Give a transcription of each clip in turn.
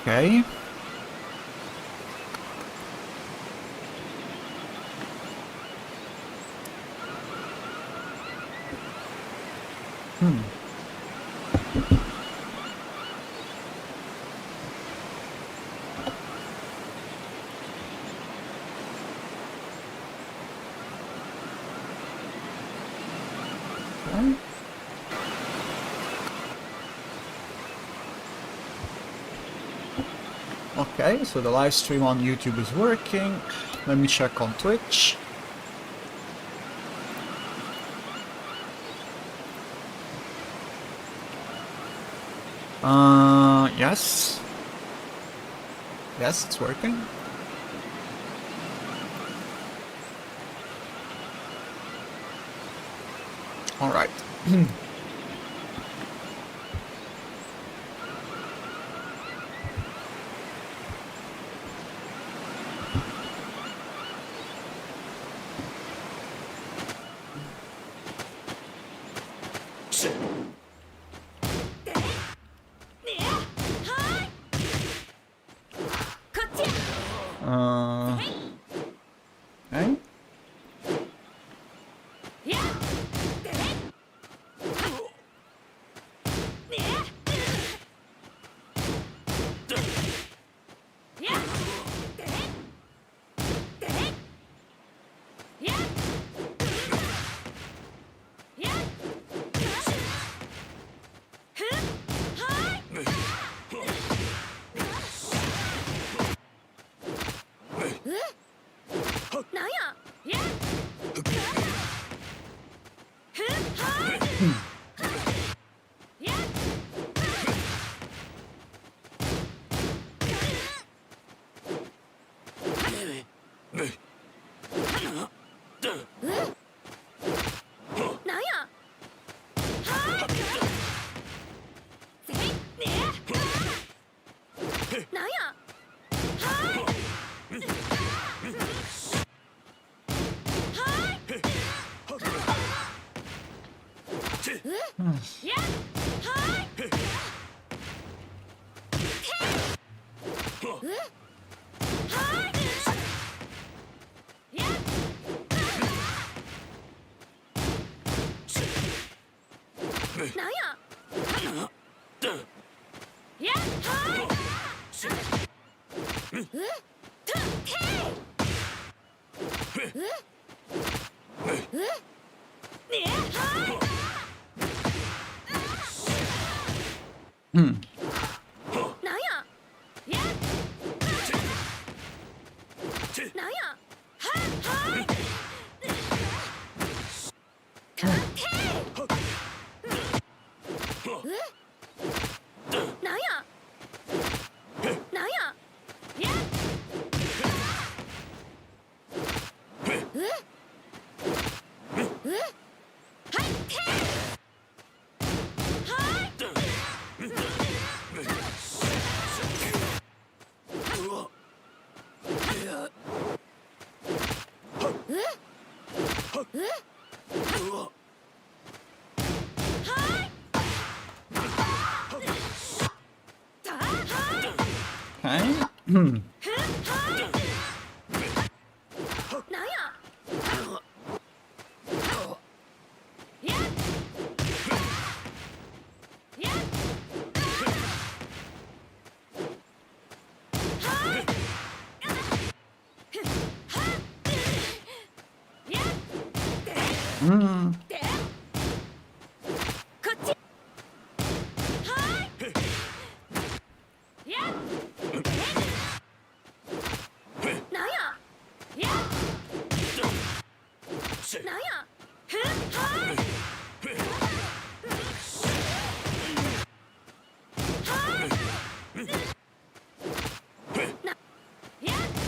Okay. Okay, so the live stream on YouTube is working. Let me check on Twitch. Yes. Yes, it's working. All right. Okay.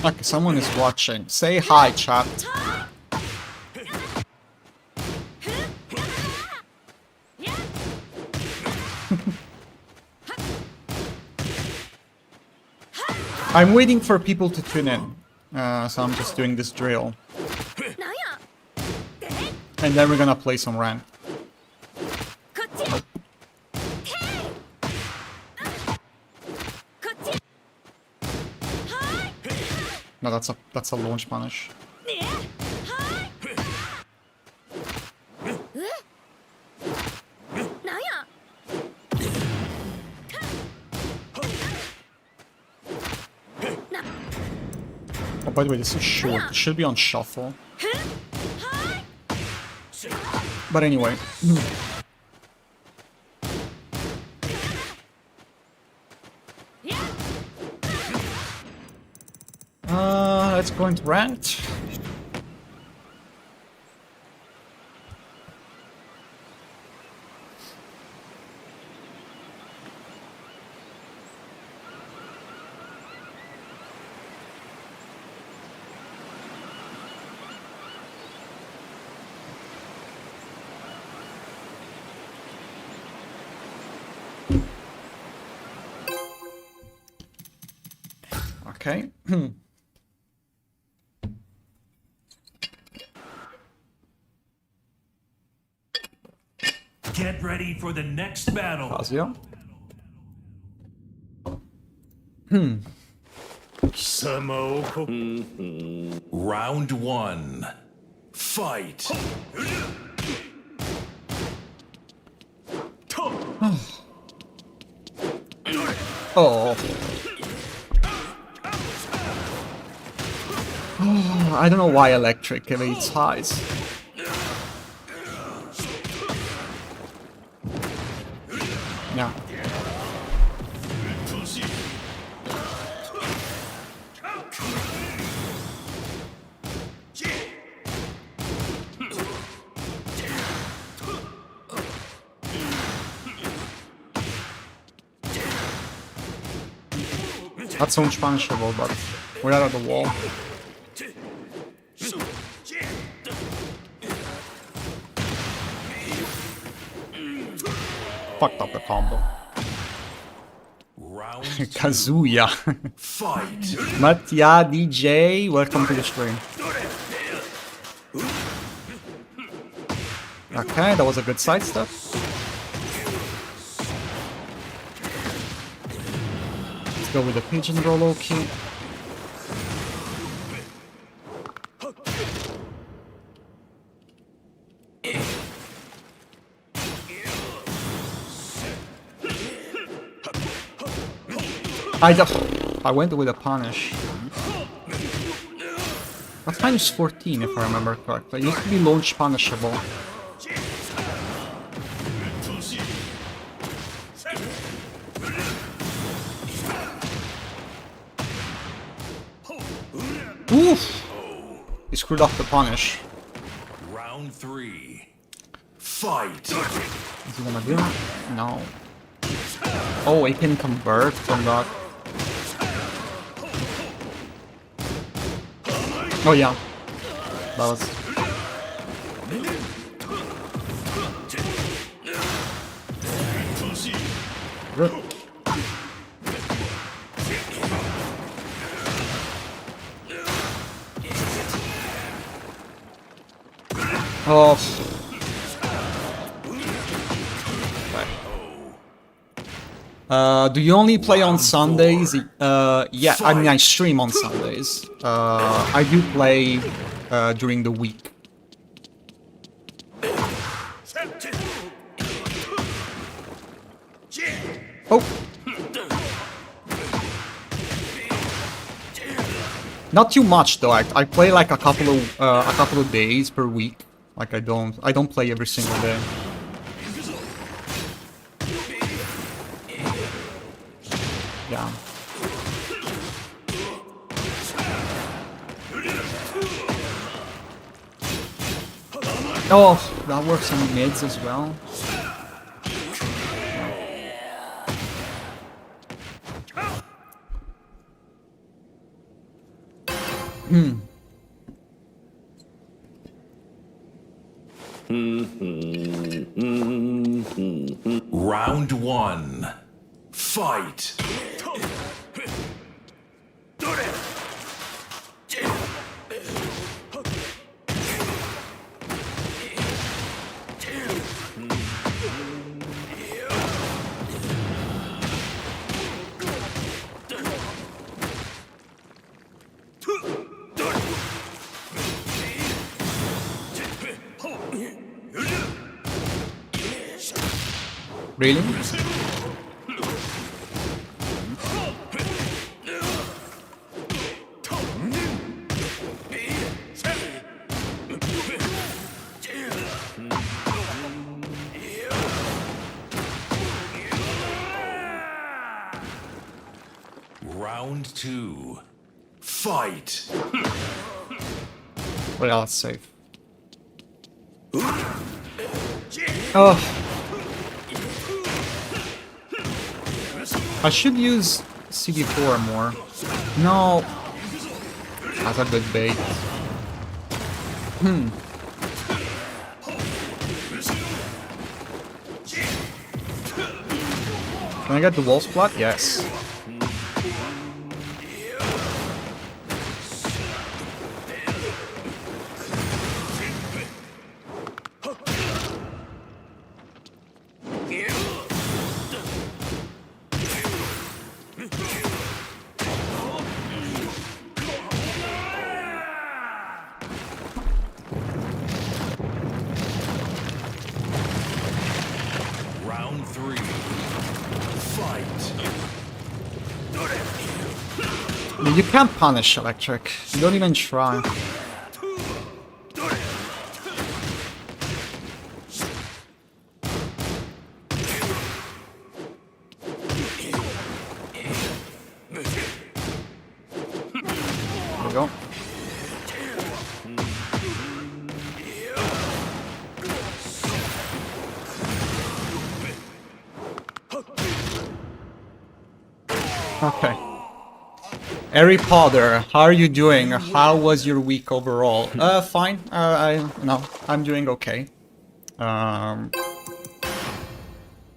Okay, someone is watching. Say hi, chat. I'm waiting for people to tune in, so I'm just doing this drill. And then we're gonna play some rank. No, that's a launch punish. Oh, by the way, this is short. It should be on shuffle. But anyway. Let's go into ranked. Okay. Get ready for the next battle. Fazio. Round 1. Fight. Oh. I don't know why electric evades highs. Yeah. That's unpunishable, but we're out of the wall. Fucked up the combo. Kazuya. Fight. But yeah, DJ, welcome to the stream. Okay, that was a good sidestep. Let's go with the pigeon roll, okay. I went with a punish. That's minus 14 if I remember correctly. It used to be launch punishable. Oof! He screwed up the punish. Round 3. Fight. Is he gonna do it? No. Oh, he can convert from that. Oh yeah. That was... Good. Oh. Do you only play on Sundays? Yeah, I mean I stream on Sundays. I do play during the week. Oh. Not too much though. I play like a couple of days per week. Like I don't play every single day. Yeah. Oh, that works on mids as well. Round 1. Fight. Really? Round 2. Fight. Well, that's safe. Oh. I should use CD4 more. No. That's a good bait. Can I get the wall splat? Yes. Round 3. Fight. You can't punish electric. You don't even try. There we go. Okay. Harry Potter, how are you doing? How was your week overall? Fine. I'm doing okay.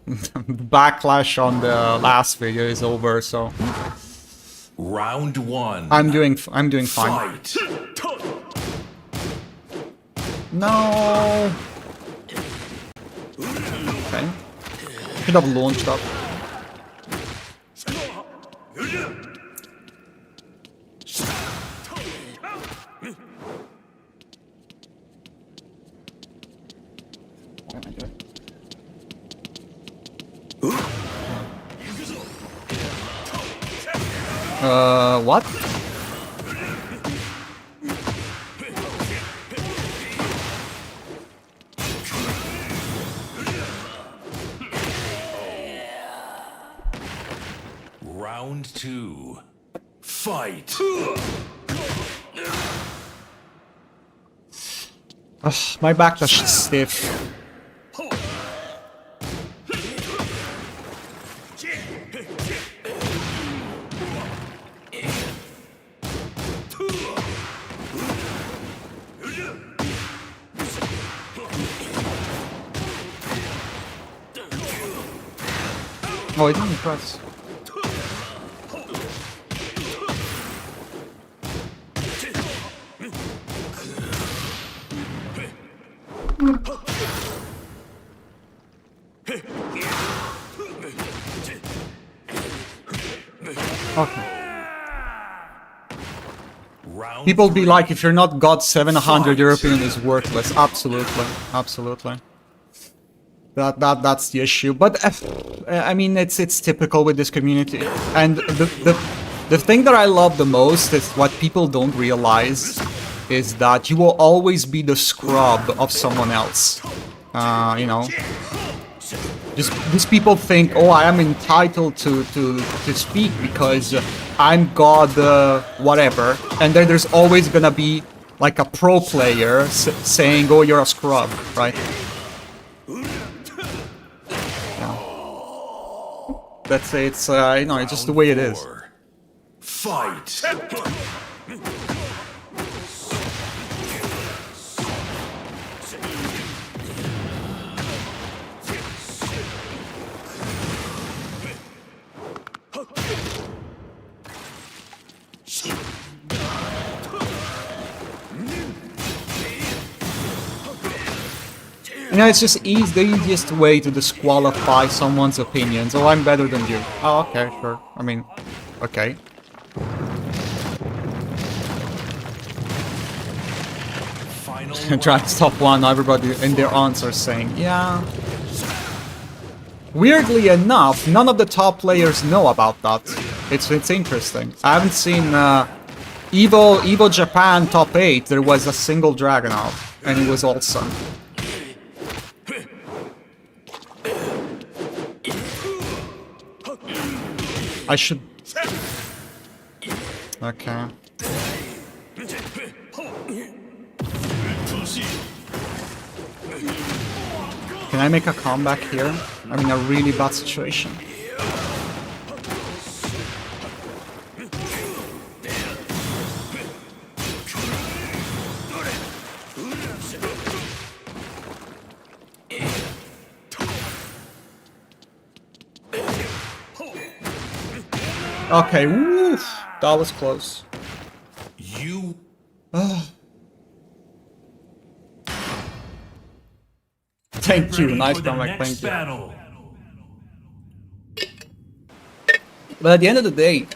Backlash on the last video is over, so Round 1. I'm doing fine. Fight. No. Okay. Should have launched up. What am I doing? What? Round 2. Fight. Ugh, my backlash is stiff. Oh, it didn't press. Okay. Round People be 3. like, if you're not God 700, European is worthless. Absolutely, absolutely. That's the issue. But I mean, it's typical with this community. And the thing that I love the most is what people don't realize is that you will always be the scrub of someone else. You know. These people think, oh, I am entitled to speak because I'm God, whatever. And then there's always gonna be like a pro player saying, oh, you're a scrub, right? Yeah. That's it's you know, it's just the way it is. 4. Fight. You know, it's just the easiest way to disqualify someone's opinions. Oh, I'm better than you. Oh, okay, sure. I mean, okay. Final Try to stop one, everybody in their answers saying, yeah. Weirdly enough, none of the top players know about that. It's interesting. I haven't seen Evo Japan top 8. There was a single Dragunov, and it was awesome. I should. Okay. Can I make a comeback here? I'm in a really bad situation. Okay, woof, that was close. You. Thank you, Ready nice for the comeback, next thank you. battle. But at the end of the day,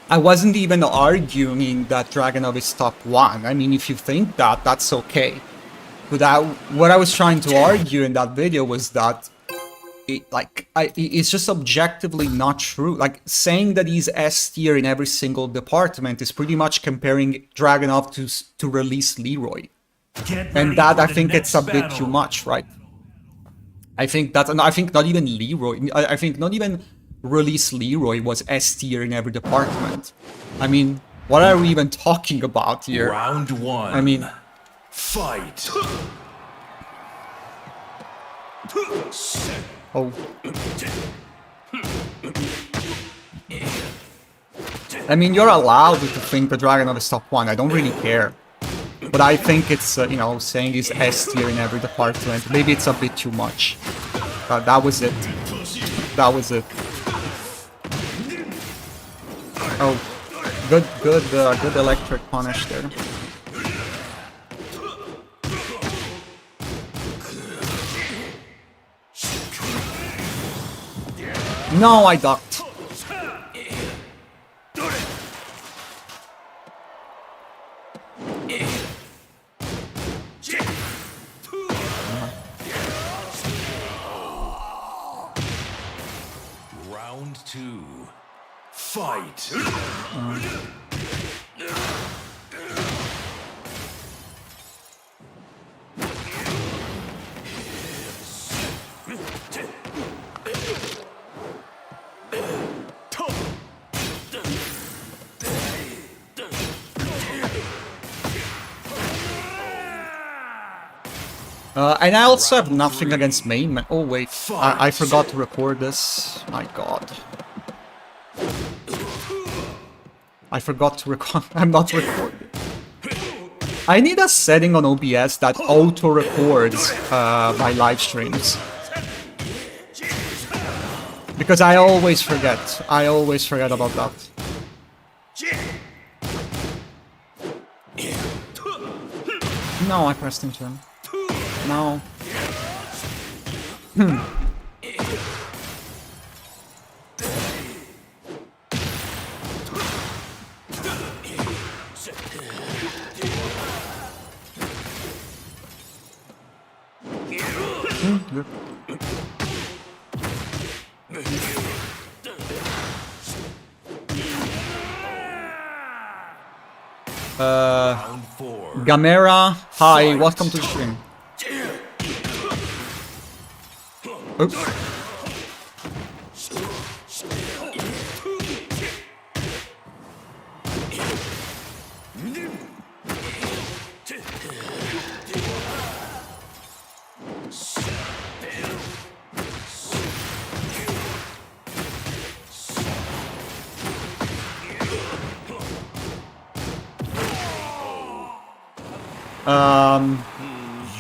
I wasn't even arguing that Dragunov is top 1. I mean, if you think that, that's okay. But what I was trying to argue in that video was that it's just objectively not true. Like, saying that he's S tier in every single department is pretty much comparing Dragunov to release Leroy. And that, I think it's a bit too much, right? I think not even Leroy, I think not even release Leroy was S tier in every department. I mean, what are we even talking about here? Round 1. I mean, fight. oh. I mean, you're allowed to think the Dragunov is top 1, I don't really care. But I think it's, you know, saying he's S tier in every department, maybe it's a bit too much. That was it. That was it. Oh, good electric punish there. No, I ducked. Round 2. Fight. And I also have nothing against main man. Oh wait, I forgot to record this. My god. I forgot to record. I'm not recording. I need a setting on OBS that auto-records my live streams. Because I always forget. I always forget about that. No, I pressed into him. No. Good. Round 4. Gamera, hi, welcome to the stream. Oops.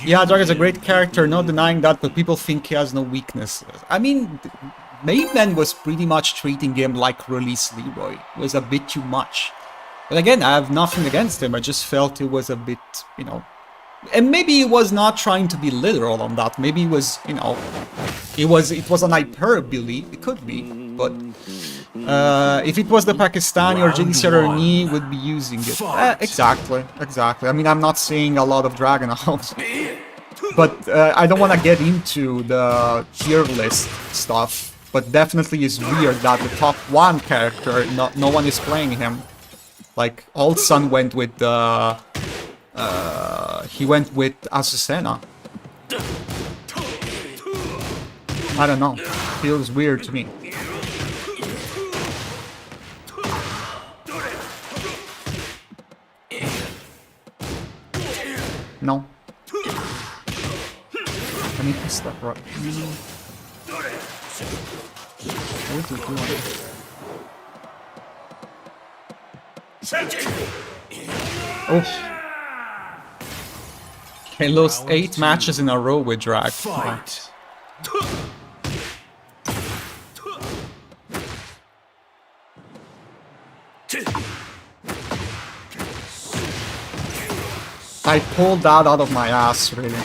Yeah, Dragon's a great character, not denying that, but people think he has no weaknesses. I mean, Maidman was pretty much treating him like release Leroy. It was a bit too much. But again, I have nothing against him, I just felt it was a bit, you know... And maybe he was not trying to be literal on that, maybe he was, you know... It was an hyperbole, it could be, but... if it was the Pakistani or GDCRNE would be using it. Exactly. I mean, I'm not seeing a lot of Dragunov. But I don't want to get into the tier list stuff. But definitely it's weird that the top 1 character, no one is playing him. Like, Old Sun went with he went with Azucena. I don't know. Feels weird to me. No. I need to step right. What is it doing? Oh. He lost 8 matches in a row with Drag. Fight. I pulled that out of my ass, really.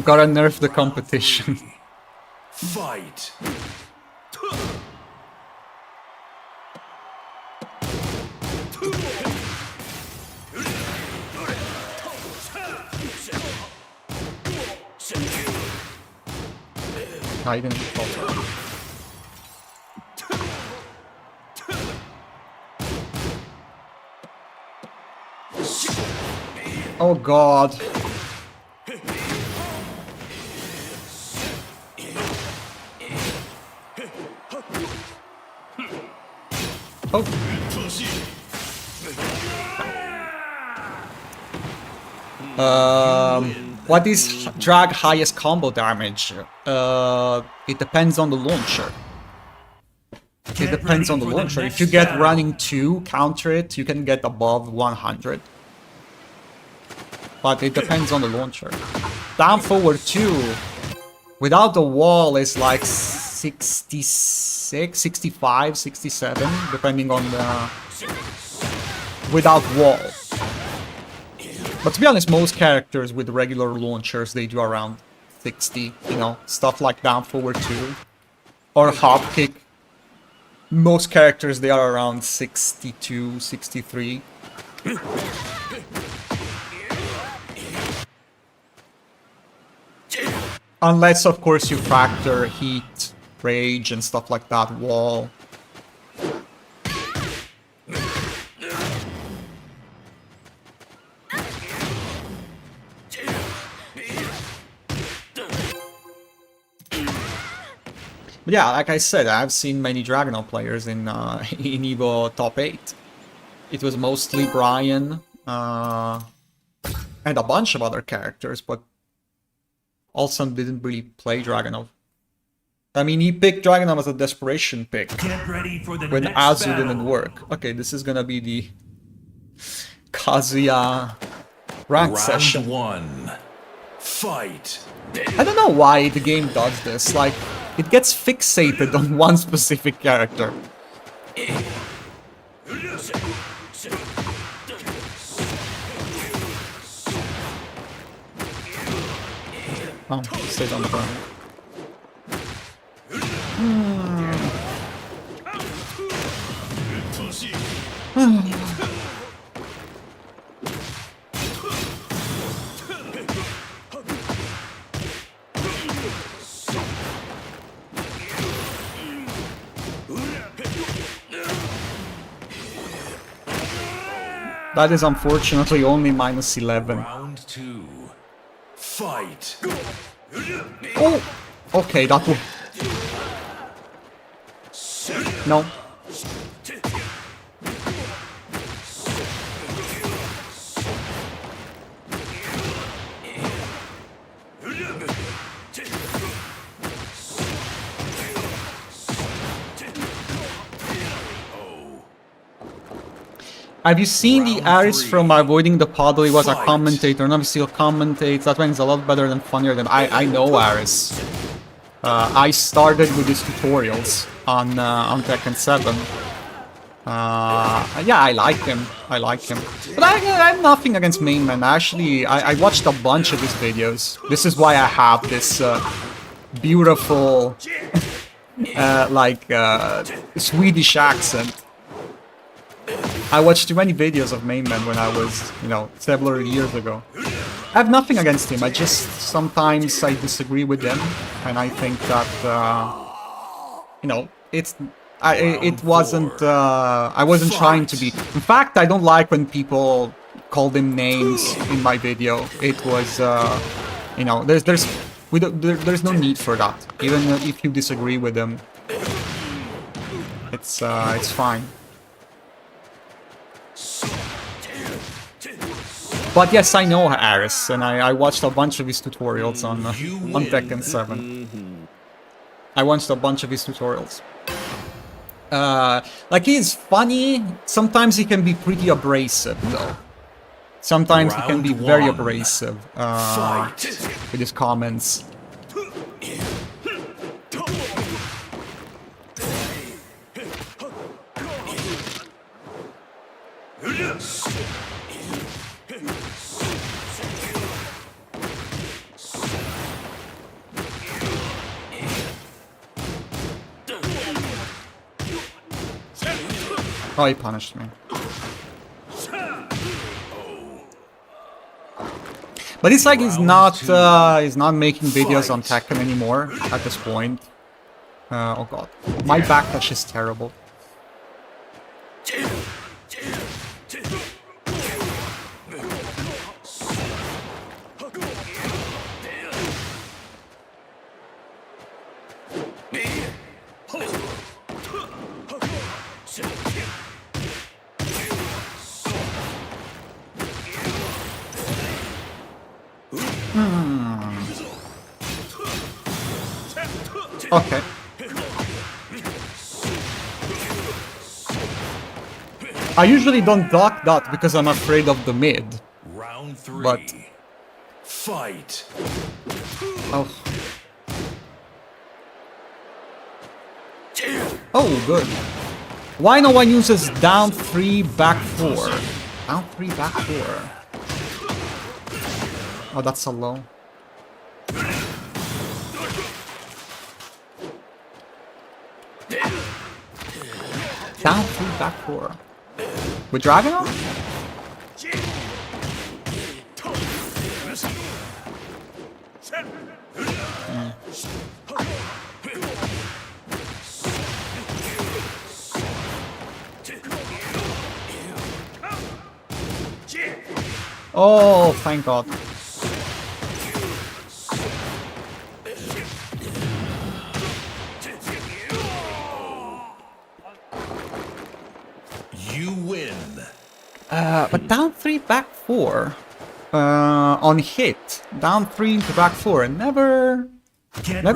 Gotta nerf the competition. Fight. I didn't fall. Oh god. Oh. What is drag highest combo damage? It depends on the launcher. It depends on the launcher. If you get running 2, counter it, you can get above 100. But it depends on the launcher. Down forward 2, without the wall is like 66, 65, 67, depending on the... without wall. But to be honest, most characters with regular launchers, they do around 60, you know, stuff like down forward 2. Or hop kick. Most characters, they are around 62, 63. Unless, of course, you factor heat, rage, and stuff like that, wall. But yeah, like I said, I've seen many Dragonov players in in EVO top 8. It was mostly Brian and a bunch of other characters, but Olsen didn't really play Dragonov. I mean, he picked Dragonov as a desperation pick when Azu didn't work. Okay, this is gonna be the Kazuya rank session. Round 1. Fight. I don't know why the game does this. Like, it gets fixated on one specific character. Oh, stayed on the ground. That is unfortunately only minus 11. Round 2. Fight. Oh! Okay, that will... No. Have you seen the Aris from Avoiding the Puddle? He was a commentator, and obviously he commentates. That one is a lot better than funnier than I know Aris. I started with his tutorials on Tekken 7. Yeah, I like him. I like him. But I have nothing against main man. Actually, I watched a bunch of his videos. This is why I have this beautiful, Swedish accent. I watched too many videos of main man when I was, several years ago. I have nothing against him. I just sometimes I disagree with him, and I think that it wasn't. I wasn't trying to be. In fact, I don't like when people call them names in my video. It was, there's no need for that. Even if you disagree with them, it's fine. But yes, I know Aris, and I watched a bunch of his tutorials on Tekken 7. I watched a bunch of his tutorials. He's funny. Sometimes he can be pretty abrasive, though. Sometimes he can be very abrasive with his comments. Oh, he punished me. But it's like he's not making videos on Tekken anymore at this point. Oh god, my backdash is terrible. Okay. I usually don't duck that because I'm afraid of the mid. Round 3. But fight. Oh. Oh, good. Why no one uses down 3, back 4? Down 3, back 4. Oh, that's so low. Down 3, back 4. With Dragon on? Oh, thank God. You win. But down 3, back 4. On hit. Down 3 into back 4. Never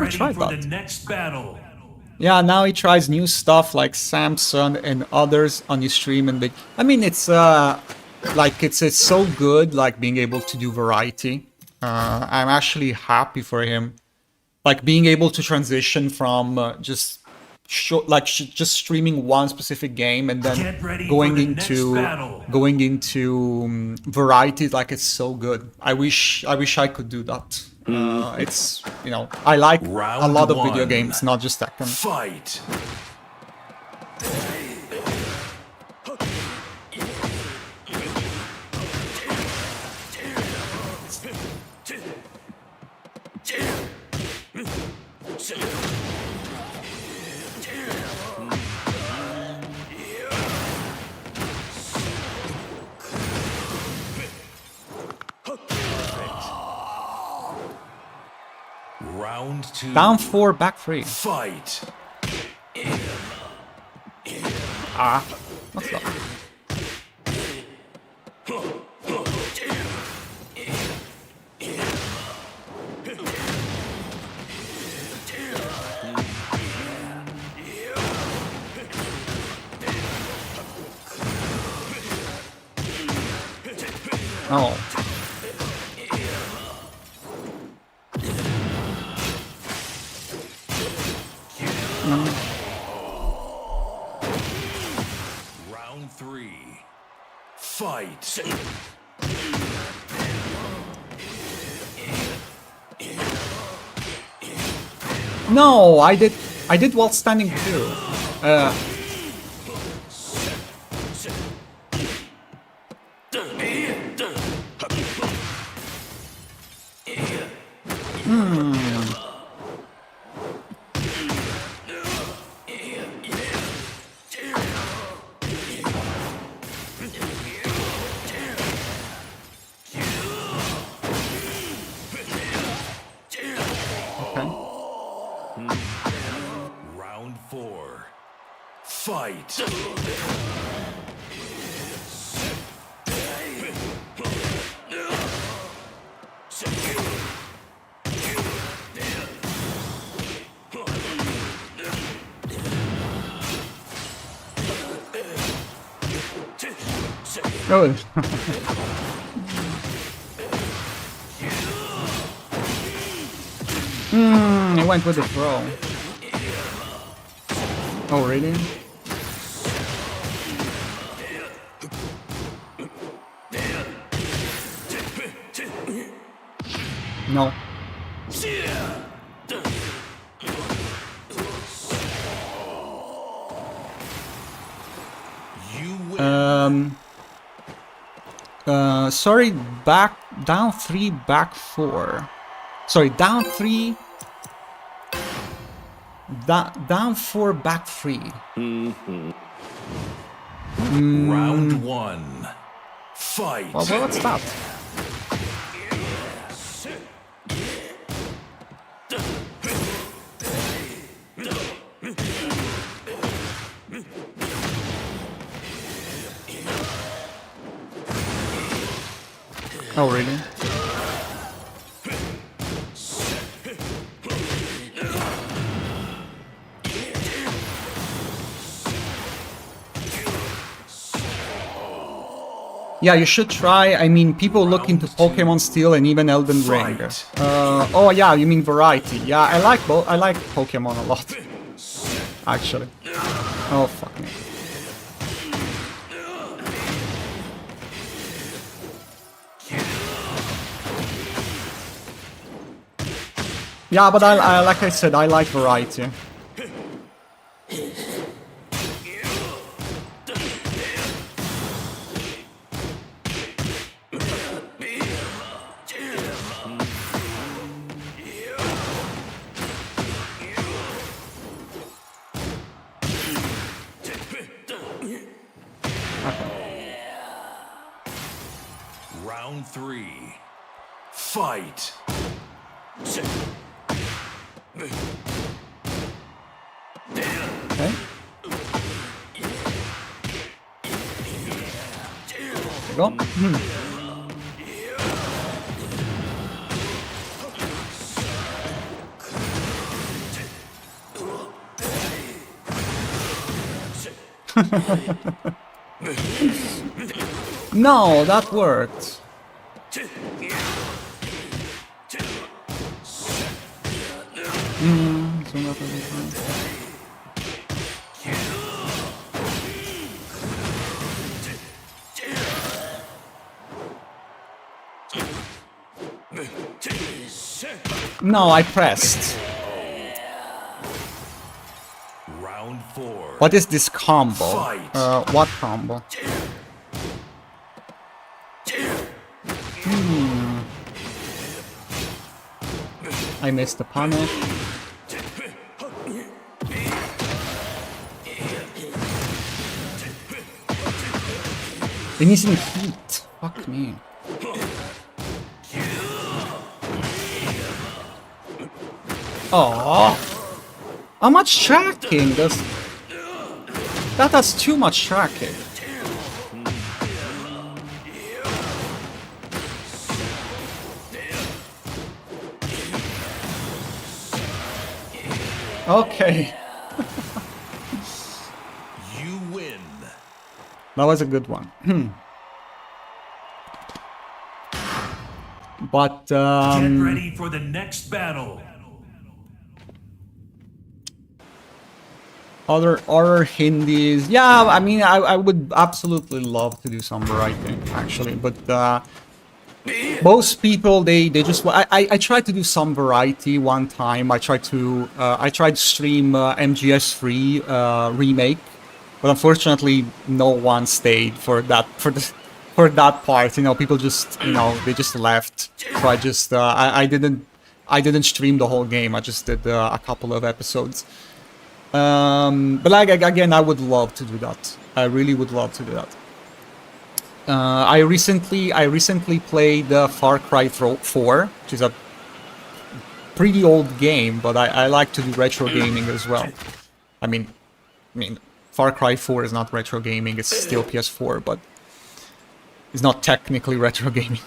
tried that. The next battle. Yeah, now he tries new stuff like Samson and others on his stream, and I mean, it's so good, like being able to do variety. I'm actually happy for him, like being able to transition from just streaming one specific game and then going into variety. Like, it's so good. I wish I could do that. It's, I like a lot of video games, not just Tekken. Fight. Round 2. Down 4, back 3. Fight. Ah, what's that? Oh. Round 3. Fight. No, I did while standing too. Okay. Round 4. Fight. Oh. I went with the throw. Oh, really? No. You win. Sorry, down 3, back 4. Sorry, down 3, down 4, back 3. Round 1. Fight. Well, what's that? Oh, really? Yeah, you should try. I mean, people look into Pokemon Steel and even Elden Ring. Oh yeah, you mean variety. Yeah, I like both. I like Pokemon a lot, actually. Oh fuck me. Yeah, but I like I said, I like variety. Round 3. Fight. Okay. Go. No, that worked. So not every time. No, I pressed. Round 4. What is this combo? Fight. What combo? I missed the punish. And he's in heat. Fuck me. Oh, how much tracking does that? Has too much tracking. Okay, You win. that was a good one. But Get ready for the next battle. other Hindis, yeah. I mean, I would absolutely love to do some writing actually, but most people they just I tried to do some variety one time. I tried to stream MGS3 remake, but unfortunately no one stayed for that part. You know, people just they just left. So I didn't stream the whole game. I just did a couple of episodes. But like again, I would love to do that. I really would love to do that. I recently played Far Cry 4, which is a pretty old game, but I like to do retro gaming as well. I mean, Far Cry 4 is not retro gaming; it's still PS4, but it's not technically retro gaming.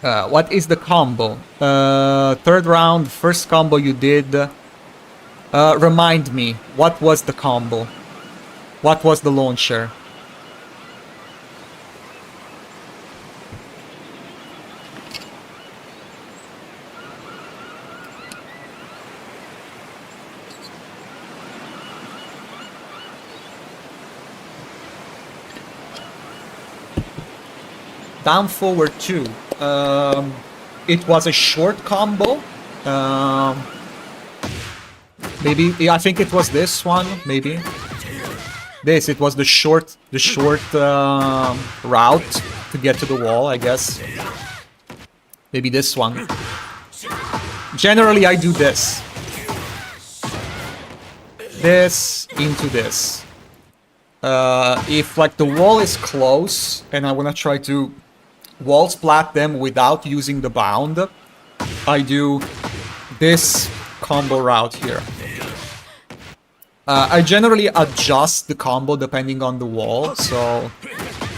What is the combo? Third round, first combo you did. Remind me, what was the combo? What was the launcher? Down forward 2. It was a short combo. Maybe, yeah, I think it was this one, maybe. It was the short route to get to the wall, I guess. Maybe this one. Generally, I do this. This into this. If like the wall is close and I wanna try to wall splat them without using the bound, I do this combo route here. I generally adjust the combo depending on the wall, so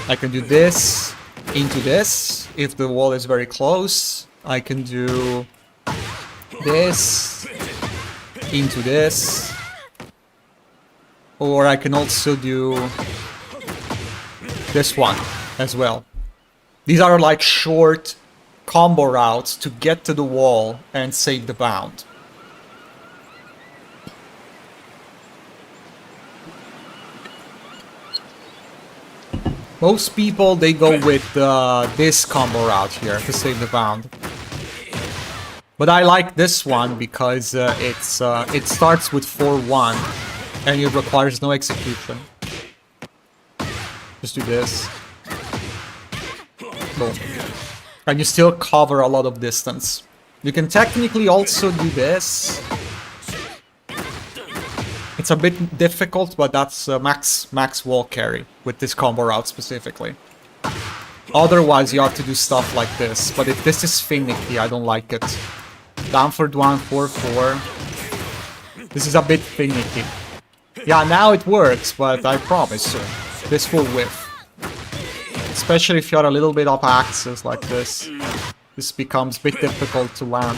I can do this into this. If the wall is very close, I can do this into this. Or I can also do this one as well. These are like short combo routes to get to the wall and save the bound. Most people, they go with this combo route here to save the bound. But I like this one because it starts with 4-1 and it requires no execution. Just do this. Boom. And you still cover a lot of distance. You can technically also do this. It's a bit difficult, but that's max wall carry with this combo route specifically. Otherwise, you have to do stuff like this. But if this is finicky, I don't like it. Down for 1, 4-4. This is a bit finicky. Yeah, now it works, but I promise you, this will whiff. Especially if you're a little bit off axis like this. This becomes a bit difficult to land.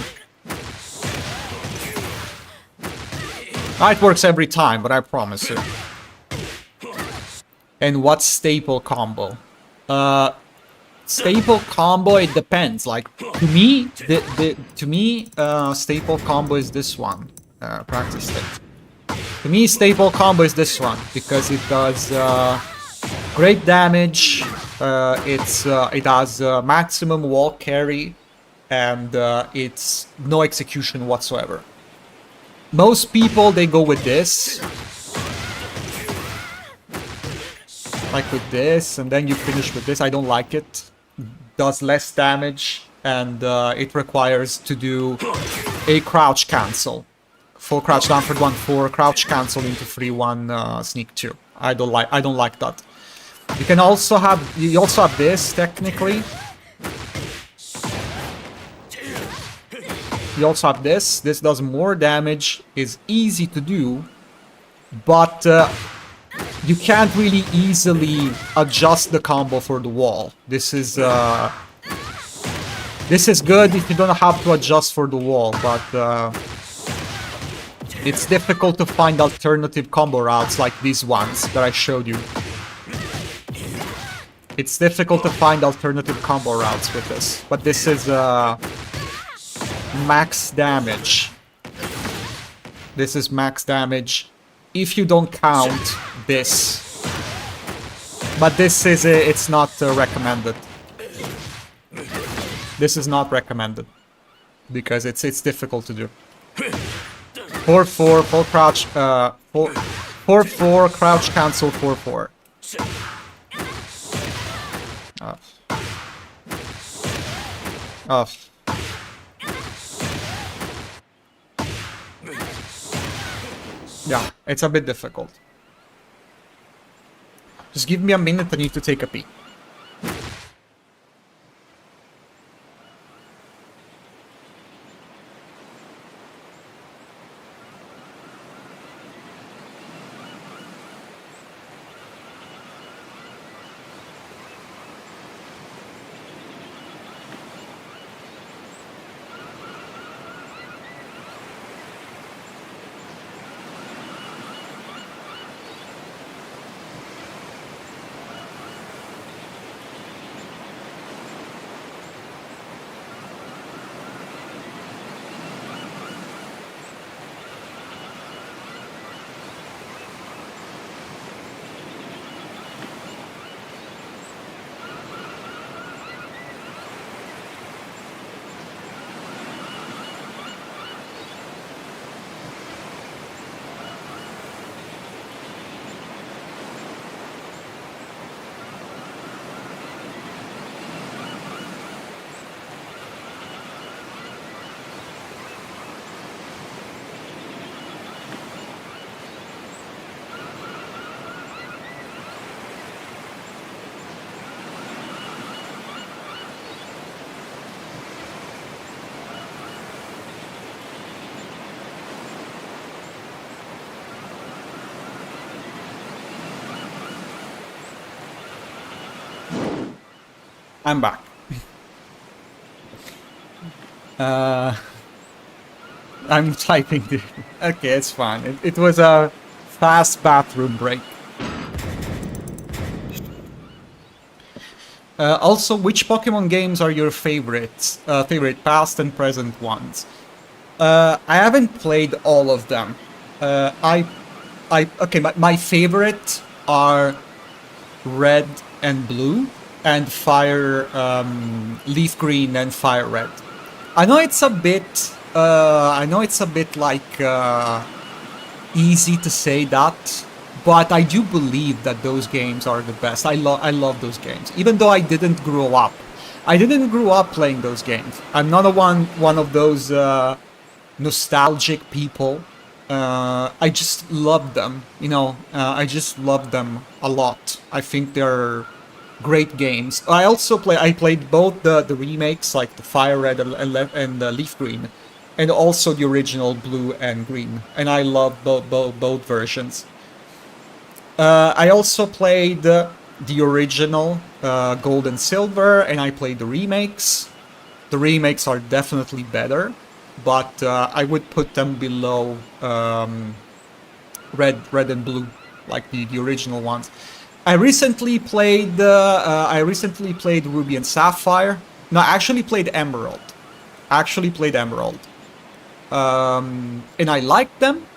It works every time, but I promise you. And what staple combo? Staple combo, it depends. Like to me, staple combo is this one. Practice it. To me, staple combo is this one because it does great damage. It has maximum wall carry, and it's no execution whatsoever. Most people, they go with this. Like with this, and then you finish with this. I don't like it. Does less damage, and it requires to do a crouch cancel. Full crouch down for 1-4, crouch cancel into 3-1 sneak 2. I don't like that. You can also have this technically. You also have this. This does more damage, is easy to do, but you can't really easily adjust the combo for the wall. This is good if you don't have to adjust for the wall, but it's difficult to find alternative combo routes like these ones that I showed you. It's difficult to find alternative combo routes with this, but this is max damage. This is max damage if you don't count this. But this is it's not recommended. This is not recommended because it's difficult to do. 4-4 full crouch 4-4 crouch cancel 4-4. Oh. Yeah, it's a bit difficult. Just give me a minute, I need to take a pee. I'm back. I'm typing. Okay, it's fine. It was a fast bathroom break. Also, which Pokemon games are your favorites? Favorite past and present ones? I haven't played all of them. Okay, my favorite are Red and Blue, and Fire, Leaf Green and Fire Red. I know it's a bit, like easy to say that, but I do believe that those games are the best. I love those games, even though I didn't grow up. I didn't grow up playing those games. I'm not one of those nostalgic people. I just love them, you know. I just love them a lot. I think they're great games. I played both the remakes, like the Fire Red and the Leaf Green, and also the original Blue and Green, and I love both versions. I also played the original Gold and Silver, and I played the remakes. The remakes are definitely better, but I would put them below Red and Blue, like the original ones. I recently played Ruby and Sapphire. No, I actually played Emerald. And I liked them.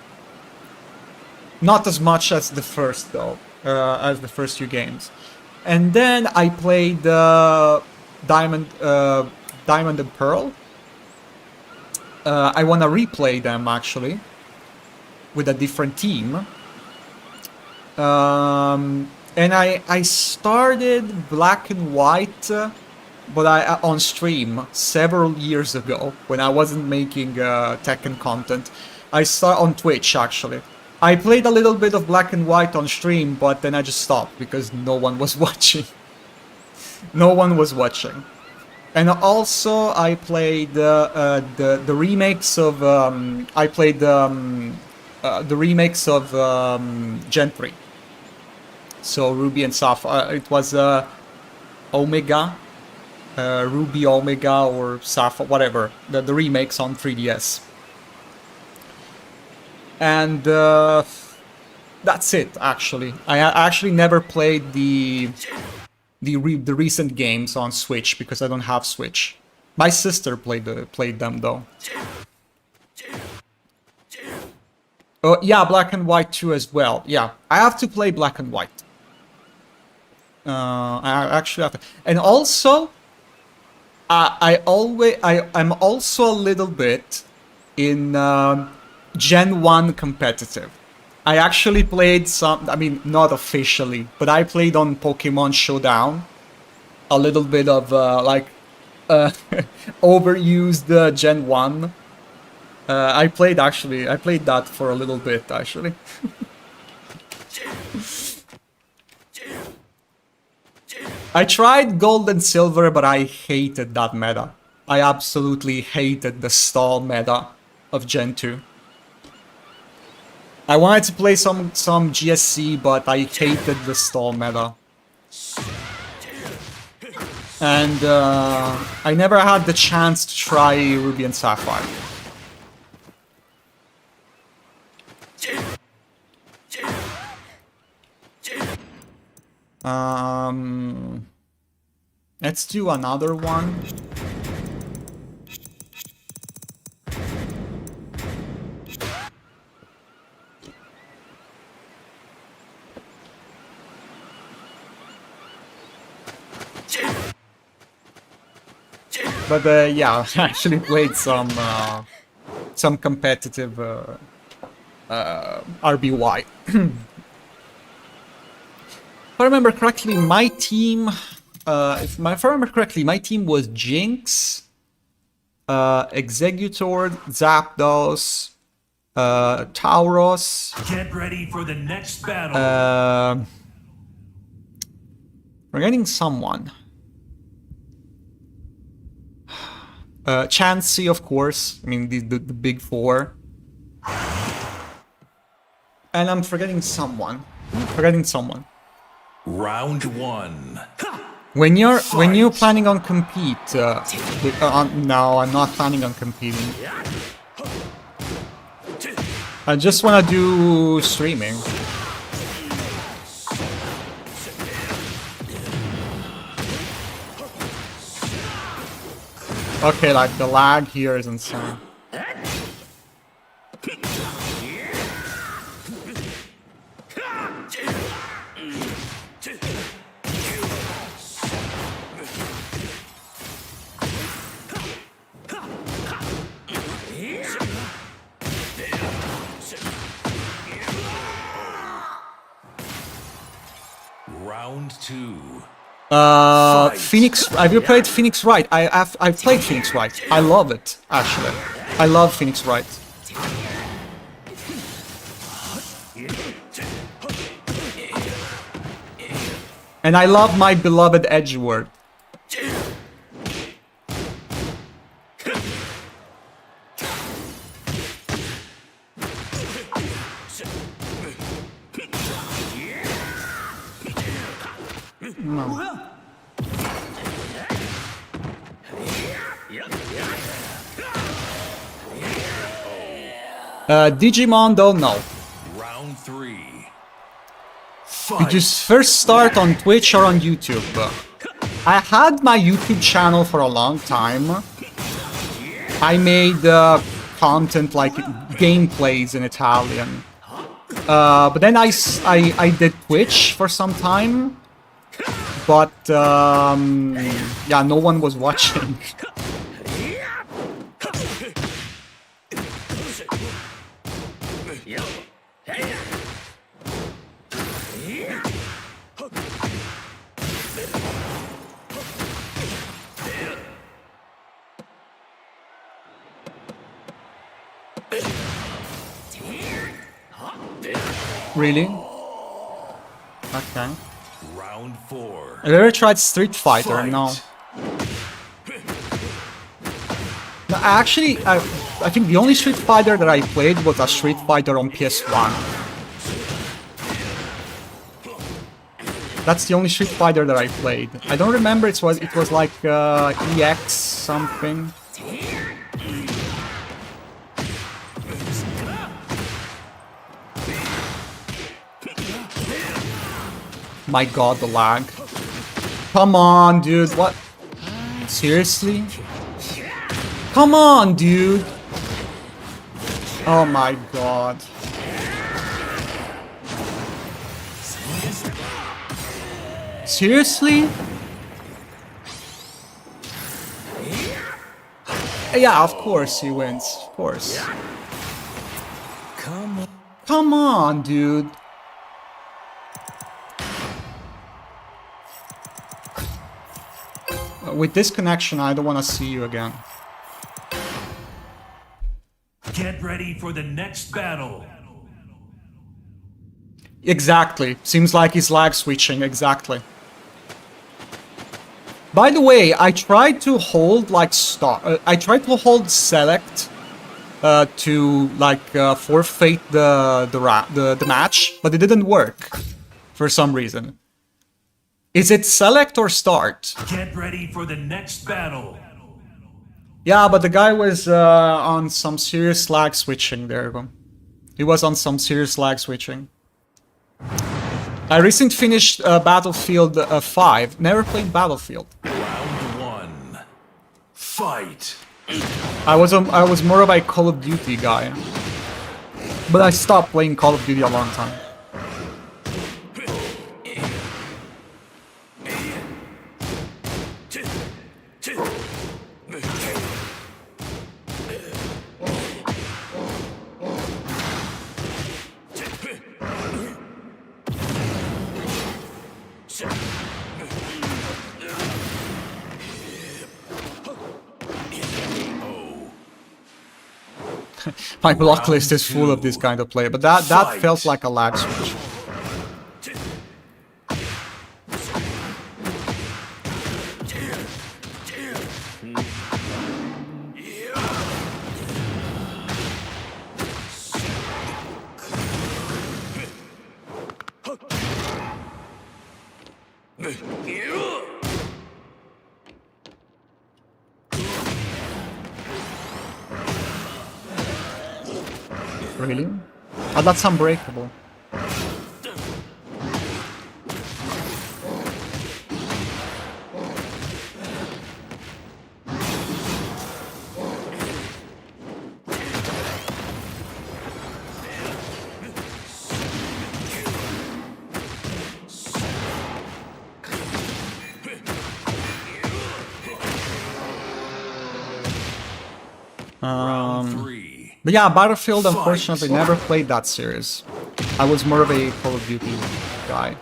Not as much as the first, though, as the first few games. And then I played Diamond and Pearl. I want to replay them, actually, with a different team. And I started Black and White, but on stream several years ago when I wasn't making Tekken content. I started on Twitch, actually. I played a little bit of Black and White on stream, but then I just stopped because no one was watching. No one was watching. And also I played the remakes of the remakes of Gen 3. So Ruby and Sapphire. It was Omega, Ruby Omega or Sapphire, whatever. The remakes on 3DS. And that's it, actually. I actually never played the recent games on Switch because I don't have Switch. My sister played them though. Oh yeah, Black and White 2 as well. Yeah, I have to play Black and White. I actually have to, and also I'm also a little bit in Gen 1 competitive. I actually played some, I mean, not officially, but I played on Pokemon Showdown a little bit of overused Gen 1. I played that for a little bit actually. I tried Gold and Silver, but I hated that meta. I absolutely hated the stall meta of Gen 2. I wanted to play some GSC, but I hated the stall meta. And I never had the chance to try Ruby and Sapphire. Let's do another one. But yeah, I actually played some competitive RBY. If I remember correctly, my team, if I remember correctly, my team was Jinx, Executor, Zapdos, Tauros. Get ready for the next battle. Forgetting someone. Chansey, of course. I mean, the big four. And I'm forgetting someone. Round 1. When you're planning on compete, no, I'm not planning on competing. I just wanna do streaming. Okay, like the lag here is insane. Round 2. Phoenix. Have you played Phoenix Wright? I've played Phoenix Wright. I love it, actually. I love Phoenix Wright. And I love my beloved Edgeward. No. Digimon, don't know. Round 3. Did you first start on Twitch or on YouTube? I had my YouTube channel for a long time. I made content like gameplays in Italian. But then I did Twitch for some time. But yeah, no one was watching. Really? Okay. Round 4. Have you ever tried Street Fighter? Fight. No. No, actually, I think the only Street Fighter that I played was a Street Fighter on PS1. That's the only Street Fighter that I played. I don't remember. It was like EX something. My god, the lag. Come on, dude. What? Seriously? Come on, dude. Oh my god. Seriously? Yeah, of course he wins. Of course. Come on, dude. With this connection, I don't want to see you again. Get ready for the next battle. Exactly. Seems like he's lag switching. Exactly. By the way, I tried to hold like I tried to hold select to like forfeit the match, but it didn't work for some reason. Is it select or start? Get ready for the next battle. Yeah, but the guy was on some serious lag switching there. He was on some serious lag switching. I recently finished Battlefield 5. Never played Battlefield. Round 1. Fight. I was more of a Call of Duty guy, but I stopped playing Call of Duty a long time. My block list is full of this kind of play, but that felt like a lag switch. Really? Oh, that's unbreakable. Round 3. But yeah, Battlefield, unfortunately, never played that series. I was more of a Call of Duty guy.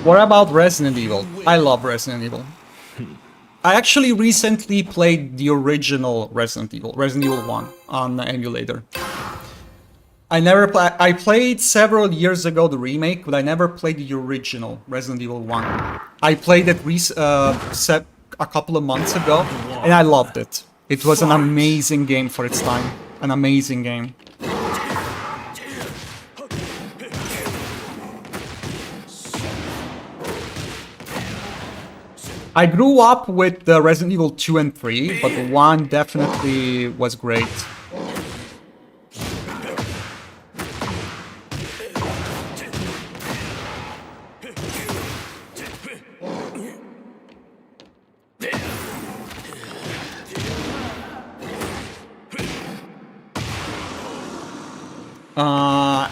What about Resident Evil? I love Resident Evil. I actually recently played the original Resident Evil 1 on the emulator. I played several years ago the remake, but I never played the original Resident Evil 1. I played it a couple of months ago, and I loved it. It was an amazing game for its time. An amazing game. I grew up with Resident Evil 2 and 3, but the 1 definitely was great.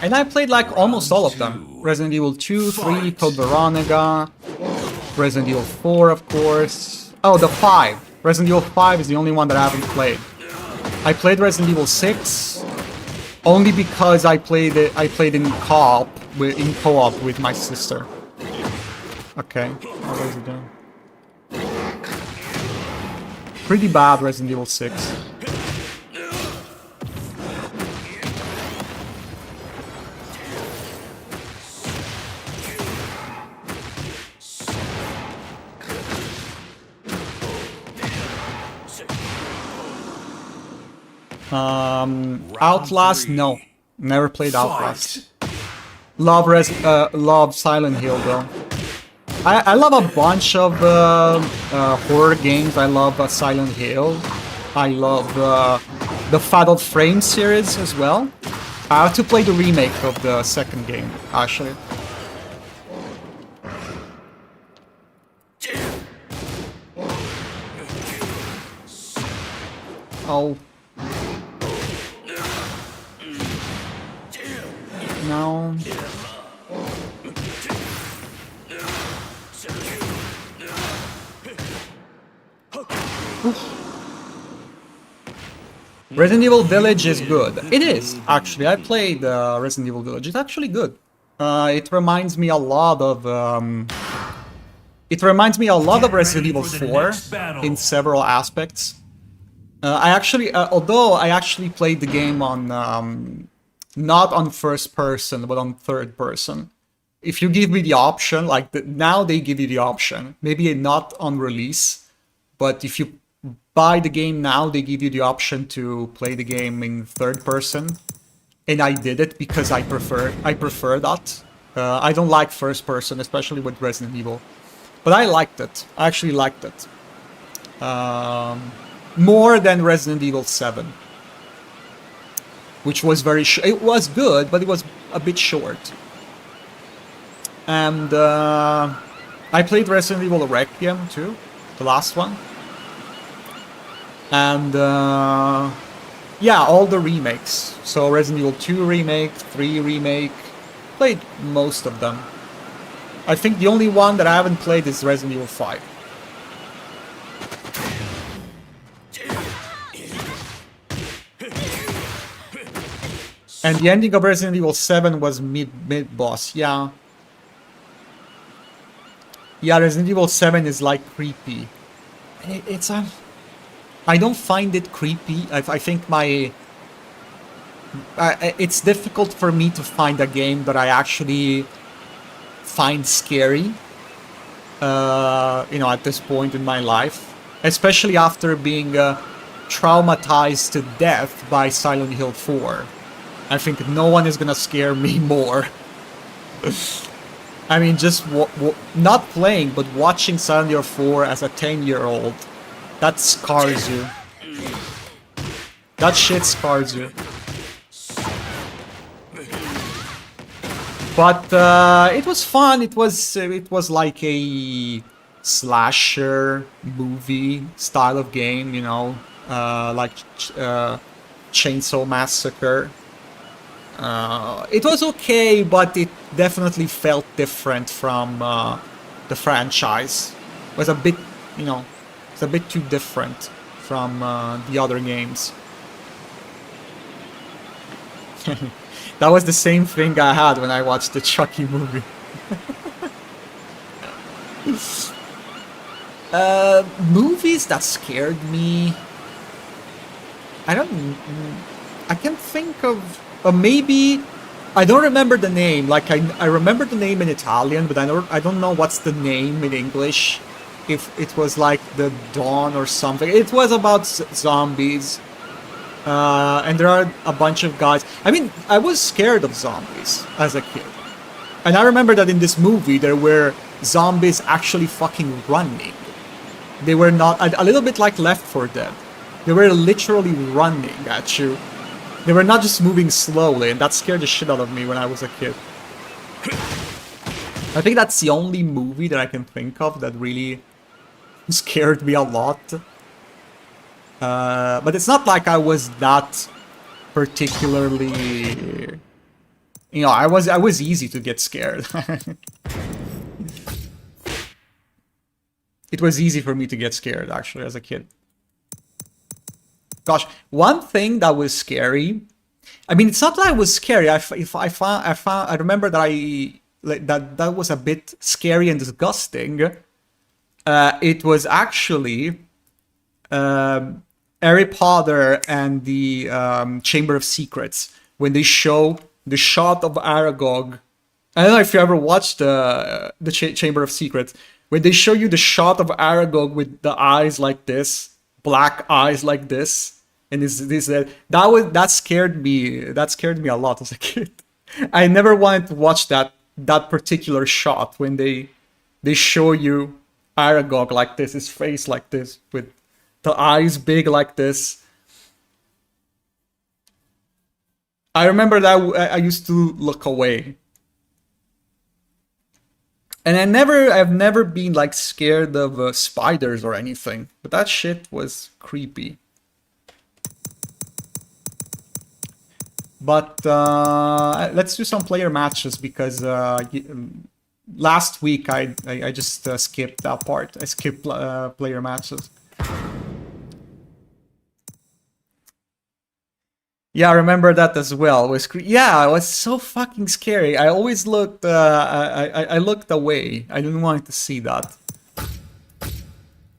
And I played like almost all of them. Resident Evil 2, 3, Code Veronica, Resident Evil 4, of course. Oh, the 5. Resident Evil 5 is the only one that I haven't played. I played Resident Evil 6 only because I played in co-op with my sister. Okay, what was it doing? Pretty bad Resident Evil 6. Outlast, three. no. Never played Outlast. Fight. Love Silent Hill though. I love a bunch of horror games. I love Silent Hill. I love the Fatal Frame series as well. I have to play the remake of the second game, actually. Oh. No. Resident Evil Village is good. It is, actually. I played Resident Evil Village. It's actually good. It reminds me a lot of... Resident Evil 4 in several aspects. Although I actually played the game on... not on first person, but on third person. If you give me the option, now they give you the option. Maybe not on release, but if you buy the game now, they give you the option to play the game in third person. And I did it because I prefer that. I don't like first person, especially with Resident Evil. But I liked it. I actually liked it. More than Resident Evil 7. Which was it was good, but it was a bit short. And I played Resident Evil Requiem too, the last one. And yeah, all the remakes. So Resident Evil 2 remake, 3 remake, played most of them. I think the only one that I haven't played is Resident Evil 5. And the ending of Resident Evil 7 was mid-boss, yeah. Yeah, Resident Evil 7 is like creepy. It's a... I don't find it creepy. I think it's difficult for me to find a game that I actually find scary. At this point in my life. Especially after being traumatized to death by Silent Hill 4. I think no one is gonna scare me more. I mean, just not playing, but watching Silent Hill 4 as a 10-year-old, that scars you. That shit scars you. But it was fun. It was like a slasher movie style of game, like Chainsaw Massacre. It was okay, but it definitely felt different from the franchise. It was a bit, it's a bit too different from the other games. That was the same thing I had when I watched the Chucky movie. Movies that scared me... I can't think of... maybe... I don't remember the name. Like, I remember the name in Italian, but I don't know what's the name in English. If it was like The Dawn or something. It was about zombies. And there are a bunch of guys. I mean, I was scared of zombies as a kid. And I remember that in this movie, there were zombies actually fucking running. They were not... a little bit like Left 4 Dead. They were literally running at you. They were not just moving slowly, and that scared the shit out of me when I was a kid. I think that's the only movie that I can think of that really scared me a lot. But it's not like I was that particularly... I was easy to get scared. It was easy for me to get scared, actually, as a kid. Gosh, one thing that was scary... I mean, it's not that I was scary. I remember that that was a bit scary and disgusting. It was actually Harry Potter and the Chamber of Secrets, when they show the shot of Aragog. I don't know if you ever watched the Chamber of Secrets, when they show you the shot of Aragog with the eyes like this, black eyes like this, And that scared me. That scared me a lot as a kid. I never wanted to watch that particular shot when they show you Aragog like this, his face like this, with the eyes big like this. I remember that I used to look away. And I've never been like scared of spiders or anything, but that shit was creepy. But let's do some player matches because last week I just skipped that part. I skipped player matches. Yeah, I remember that as well. It was so fucking scary. I always looked. I looked away. I didn't want to see that.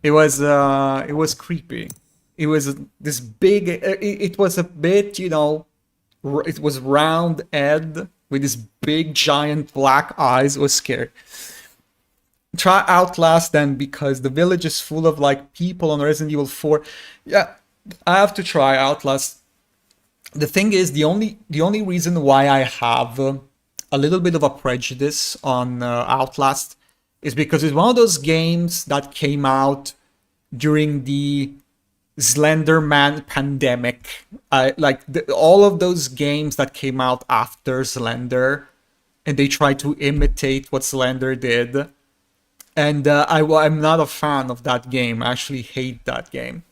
It was creepy. It was this big. It was a bit, you know. It was round head with this big giant black eyes. It was scary. Try Outlast then, because the village is full of like people on Resident Evil 4. Yeah, I have to try Outlast. The thing is, the only reason why I have a little bit of a prejudice on Outlast is because it's one of those games that came out during the Slender Man pandemic. All of those games that came out after Slender, and they tried to imitate what Slender did. And I'm not a fan of that game. I actually hate that game.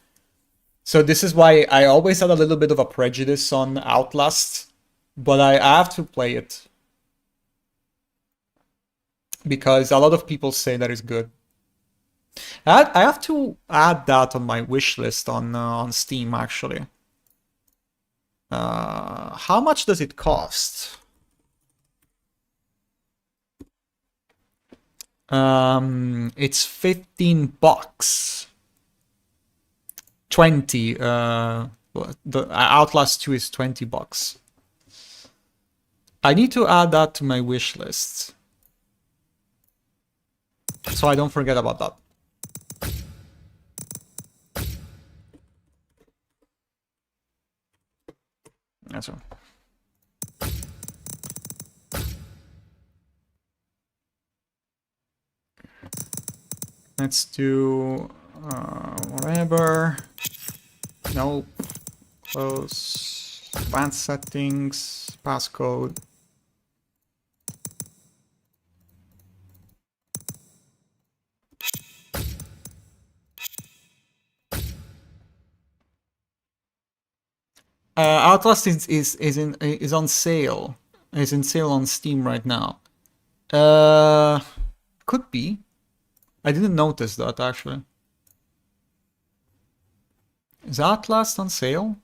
So this is why I always had a little bit of a prejudice on Outlast, but I have to play it because a lot of people say that it's good. I have to add that on my wish list on Steam actually. How much does it cost? It's $15. 20. The Outlast 2 is $20. I need to add that to my wish list, so I don't forget about that. That's right. Let's do whatever. Nope. Close. Advanced settings. Passcode. Outlast is on sale. Is in sale on Steam right now. Could be. I didn't notice that actually. Is Outlast on sale?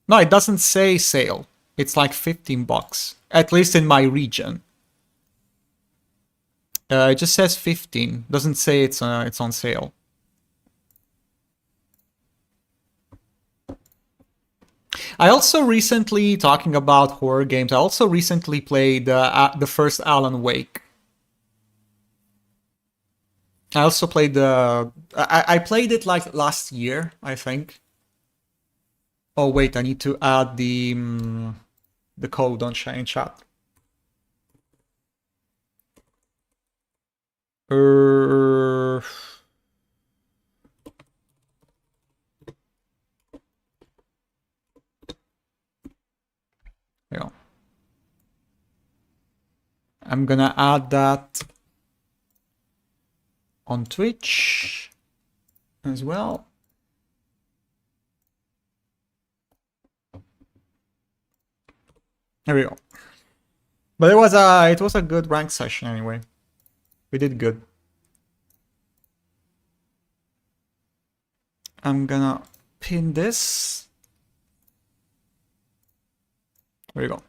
No, it doesn't say sale. It's like $15, at least in my region. It just says 15. Doesn't say it's on sale. I also recently, talking about horror games, I also recently played the first Alan Wake. I also played I played it like last year, I think. Oh wait, I need to add the code on in chat. Yeah. I'm gonna add that on Twitch as well. There we go. But it was a good rank session anyway. We did good. I'm gonna pin this. There you go.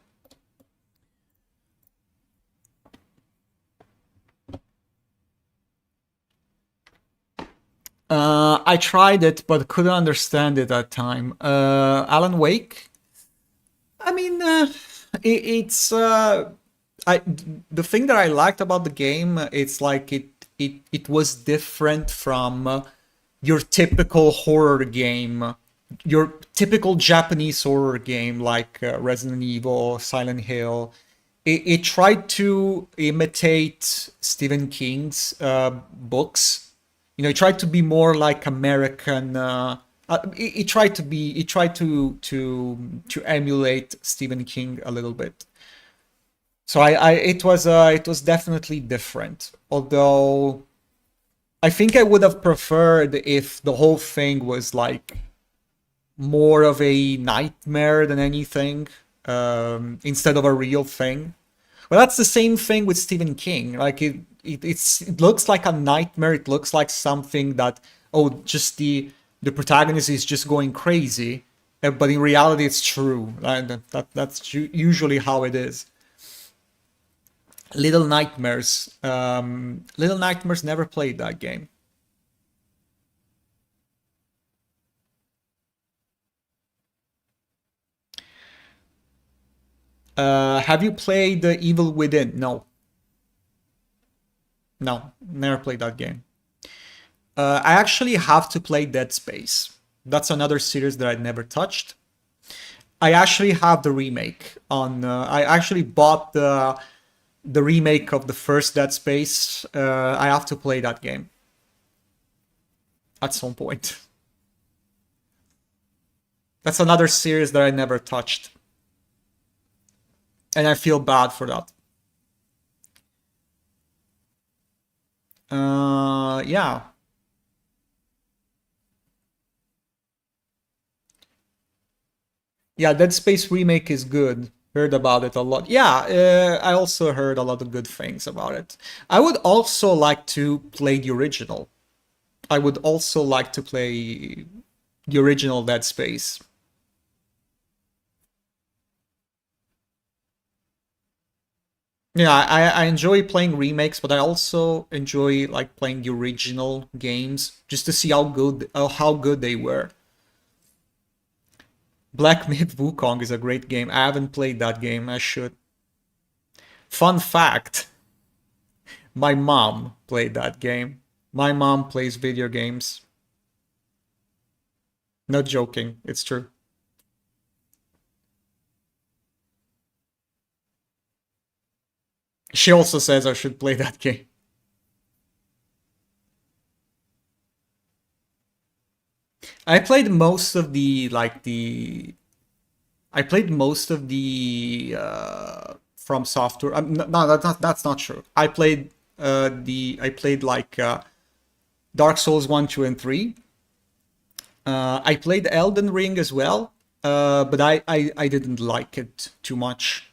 I tried it, but couldn't understand it at that time. Alan Wake. I mean, it's the thing that I liked about the game. It's like it was different from your typical horror game your typical Japanese horror game like Resident Evil, Silent Hill. It tried to imitate Stephen King's books. You know, it tried to be more like American. It tried to be. It tried to emulate Stephen King a little bit. So it was definitely different. Although I think I would have preferred if the whole thing was like more of a nightmare than anything, instead of a real thing. But that's the same thing with Stephen King. Like it looks like a nightmare. It looks like something that, oh, just the protagonist is just going crazy, but in reality it's true. That's usually how it is. Little Nightmares. Little Nightmares never played that game. Have you played The Evil Within? No. No, never played that game. I actually have to play Dead Space. That's another series that I never touched. I actually have the remake on. I actually bought the remake of the first Dead Space. I have to play that game at some point. That's another series that I never touched, and I feel bad for that. Yeah. Yeah, Dead Space remake is good. Heard about it a lot. Yeah, I also heard a lot of good things about it. I would also like to play the original. I would also like to play the original Dead Space. Yeah, I enjoy playing remakes, but I also enjoy like playing the original games just to see how good they were. Black Myth Wukong is a great game. I haven't played that game. I should. Fun fact, my mom played that game. My mom plays video games. Not joking, it's true. She also says I should play that game. I played most of the like the I played most of the From Software. No, that's not true. I played like Dark Souls 1, 2, and 3. I played Elden Ring as well, but I didn't like it too much.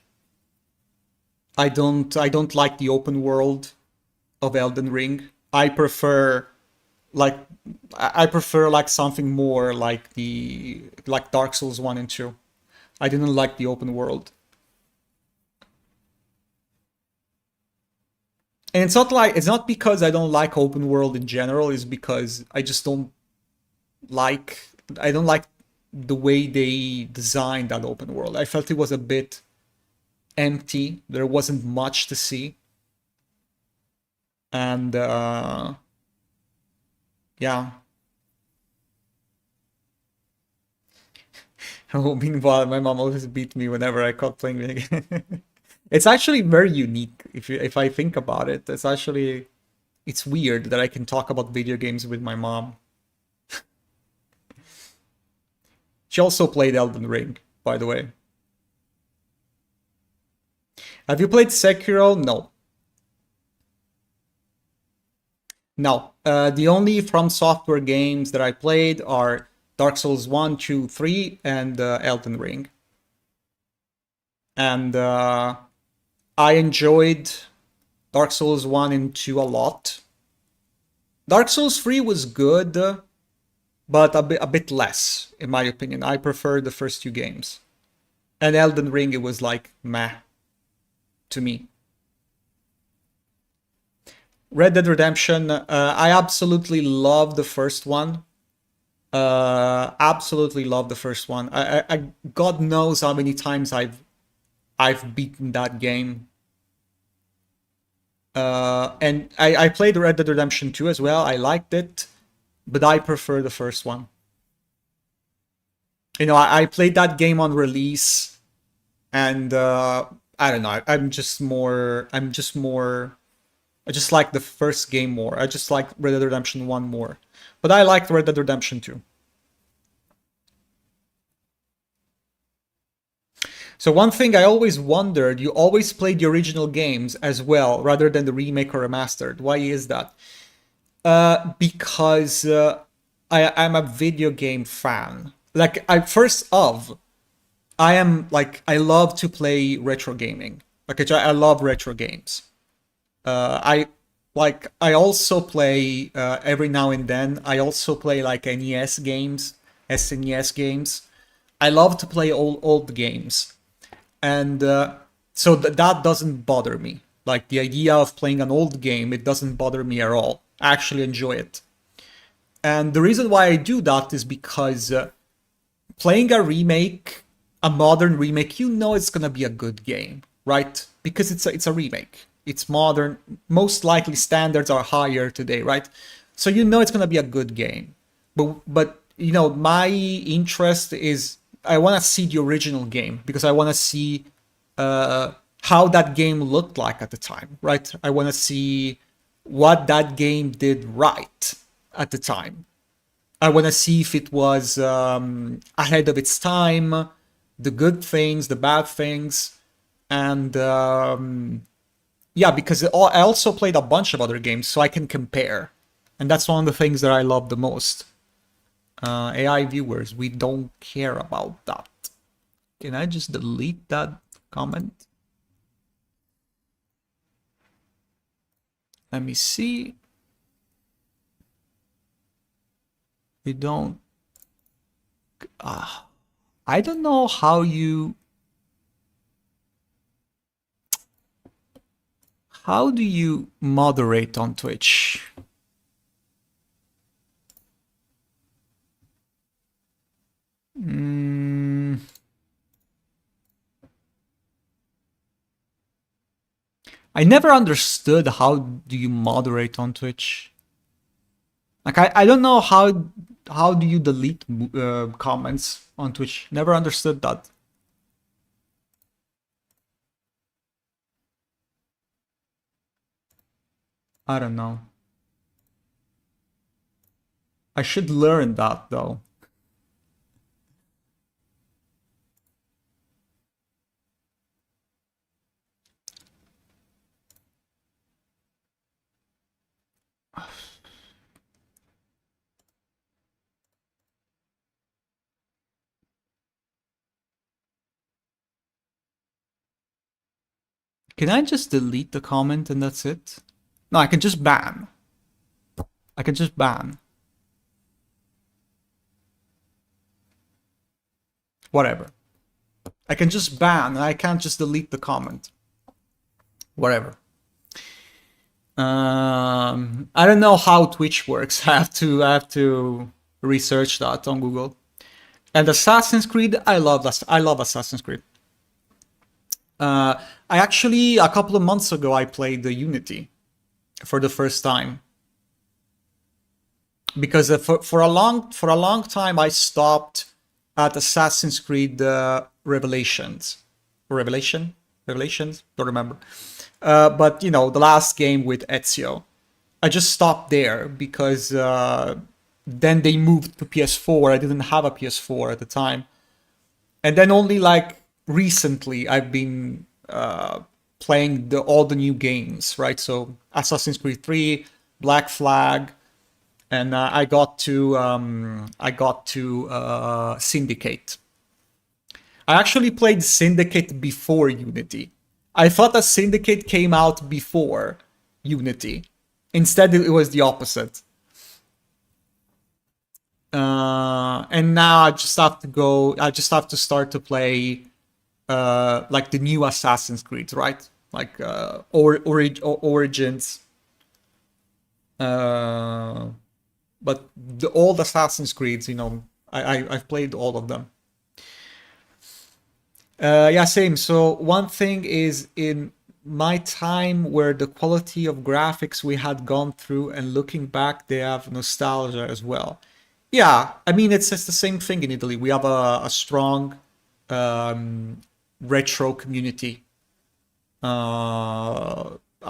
I don't like the open world of Elden Ring. Like I prefer like something more like the like Dark Souls 1 and 2. I didn't like the open world. And it's not because I don't like open world in general, it's because I just don't like I don't like the way they designed that open world. I felt it was a bit empty. There wasn't much to see. And yeah. Oh, meanwhile, my mom always beat me whenever I caught playing video game. It's actually very unique if I think about it. It's weird that I can talk about video games with my mom. She also played Elden Ring, by the way. Have you played Sekiro? No. No. The only From Software games that I played are Dark Souls 1, 2, 3, and Elden Ring. And I enjoyed Dark Souls 1 and 2 a lot. Dark Souls 3 was good, but a bit less, in my opinion. I prefer the first two games. And Elden Ring, it was like meh to me. Red Dead Redemption, I absolutely love the first one. Absolutely love the first one. God knows how many times I've beaten that game. And I played Red Dead Redemption 2 as well. I liked it, but I prefer the first one. You know, I played that game on release, and I don't know. I just like the first game more. I just like Red Dead Redemption 1 more. But I liked Red Dead Redemption 2. So one thing I always wondered, you always played the original games as well, rather than the remake or remastered. Why is that? Because I'm a video game fan. Like, I am like, I love to play retro gaming. Like, I love retro games. I also play every now and then. I also play like NES games, SNES games. I love to play old games, and so that doesn't bother me. Like the idea of playing an old game, it doesn't bother me at all. I actually enjoy it, and the reason why I do that is because playing a remake, a modern remake, you know it's gonna be a good game, right? Because it's a remake. It's modern. Most likely standards are higher today, right? So you know it's gonna be a good game. But you know, my interest is I wanna see the original game because I wanna see how that game looked like at the time, right? I wanna see what that game did right at the time. I want to see if it was ahead of its time, the good things, the bad things, and yeah, because I also played a bunch of other games, so I can compare, and that's one of the things that I love the most. AI viewers, we don't care about that. Can I just delete that comment? Let me see. We don't. I don't know how you. How do you moderate on Twitch? I never understood how do you moderate on Twitch. Like I don't know how do you delete comments on Twitch. Never understood that. I don't know. I should learn that though. Can I just delete the comment and that's it? No, I can just ban. I can just ban. Whatever. I can just ban and I can't just delete the comment. Whatever. I don't know how Twitch works. I have to research that on Google. And Assassin's Creed, I love Assassin's Creed. I actually a couple of months ago I played the Unity for the first time because for a long time I stopped at Assassin's Creed Revelations, Revelations, don't remember. But you know, the last game with Ezio, I just stopped there because then they moved to PS4. I didn't have a PS4 at the time, and then only like recently I've been playing all the new games, right? So Assassin's Creed 3, Black Flag, and I got to Syndicate. I actually played Syndicate before Unity. I thought that Syndicate came out before Unity. Instead, it was the opposite. And now I just have to go. I just have to start to play like the new Assassin's Creed, right? Like Origins. But the old Assassin's Creeds, you know, I've played all of them. Yeah, same. So one thing is in my time where the quality of graphics we had gone through and looking back, they have nostalgia as well. Yeah, I mean it's the same thing in Italy. We have a strong retro community. A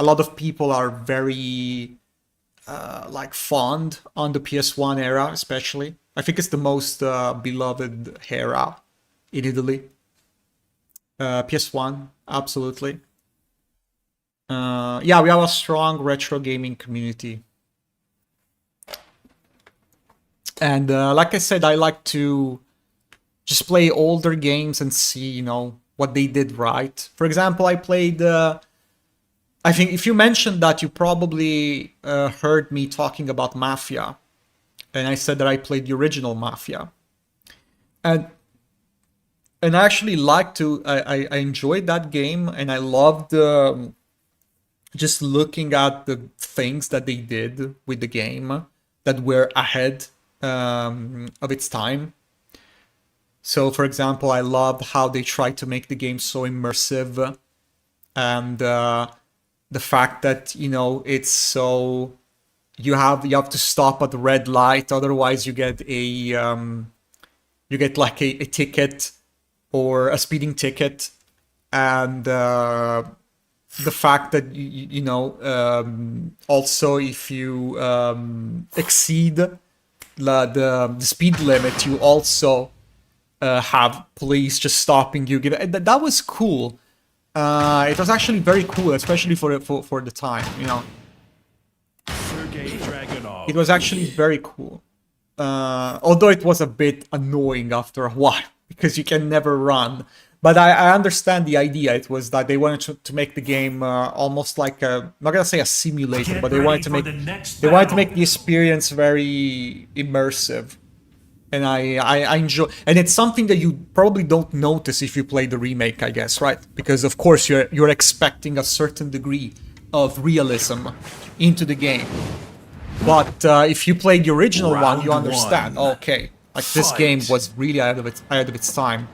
lot of people are very like fond on the PS1 era, especially. I think it's the most beloved era in Italy. PS1, absolutely. Yeah, we have a strong retro gaming community. And like I said, I like to just play older games and see, you know, what they did right. For example, I played. I think if you mentioned that, you probably heard me talking about Mafia, and I said that I played the original Mafia, and I actually liked to. I enjoyed that game, and I loved just looking at the things that they did with the game that were ahead of its time. So, for example, I loved how they tried to make the game so immersive, and the fact that, you know, it's so you have to stop at the red light, otherwise you get like a ticket or a speeding ticket, and the fact that you know, also if you exceed the speed limit, you also have police just stopping you. That was cool. It was actually very cool, especially for the time. You know, it was actually very cool. Although it was a bit annoying after a while because you can never run. But I understand the idea. It was that they wanted to make the game almost like a, I'm not gonna say a simulator, but they wanted to make the experience very immersive. And I enjoy, and it's something that you probably don't notice if you play the remake, I guess, right? Because of course you're expecting a certain degree of realism into the game. But if you play the original one, you understand. Okay, like this game was really ahead of its time.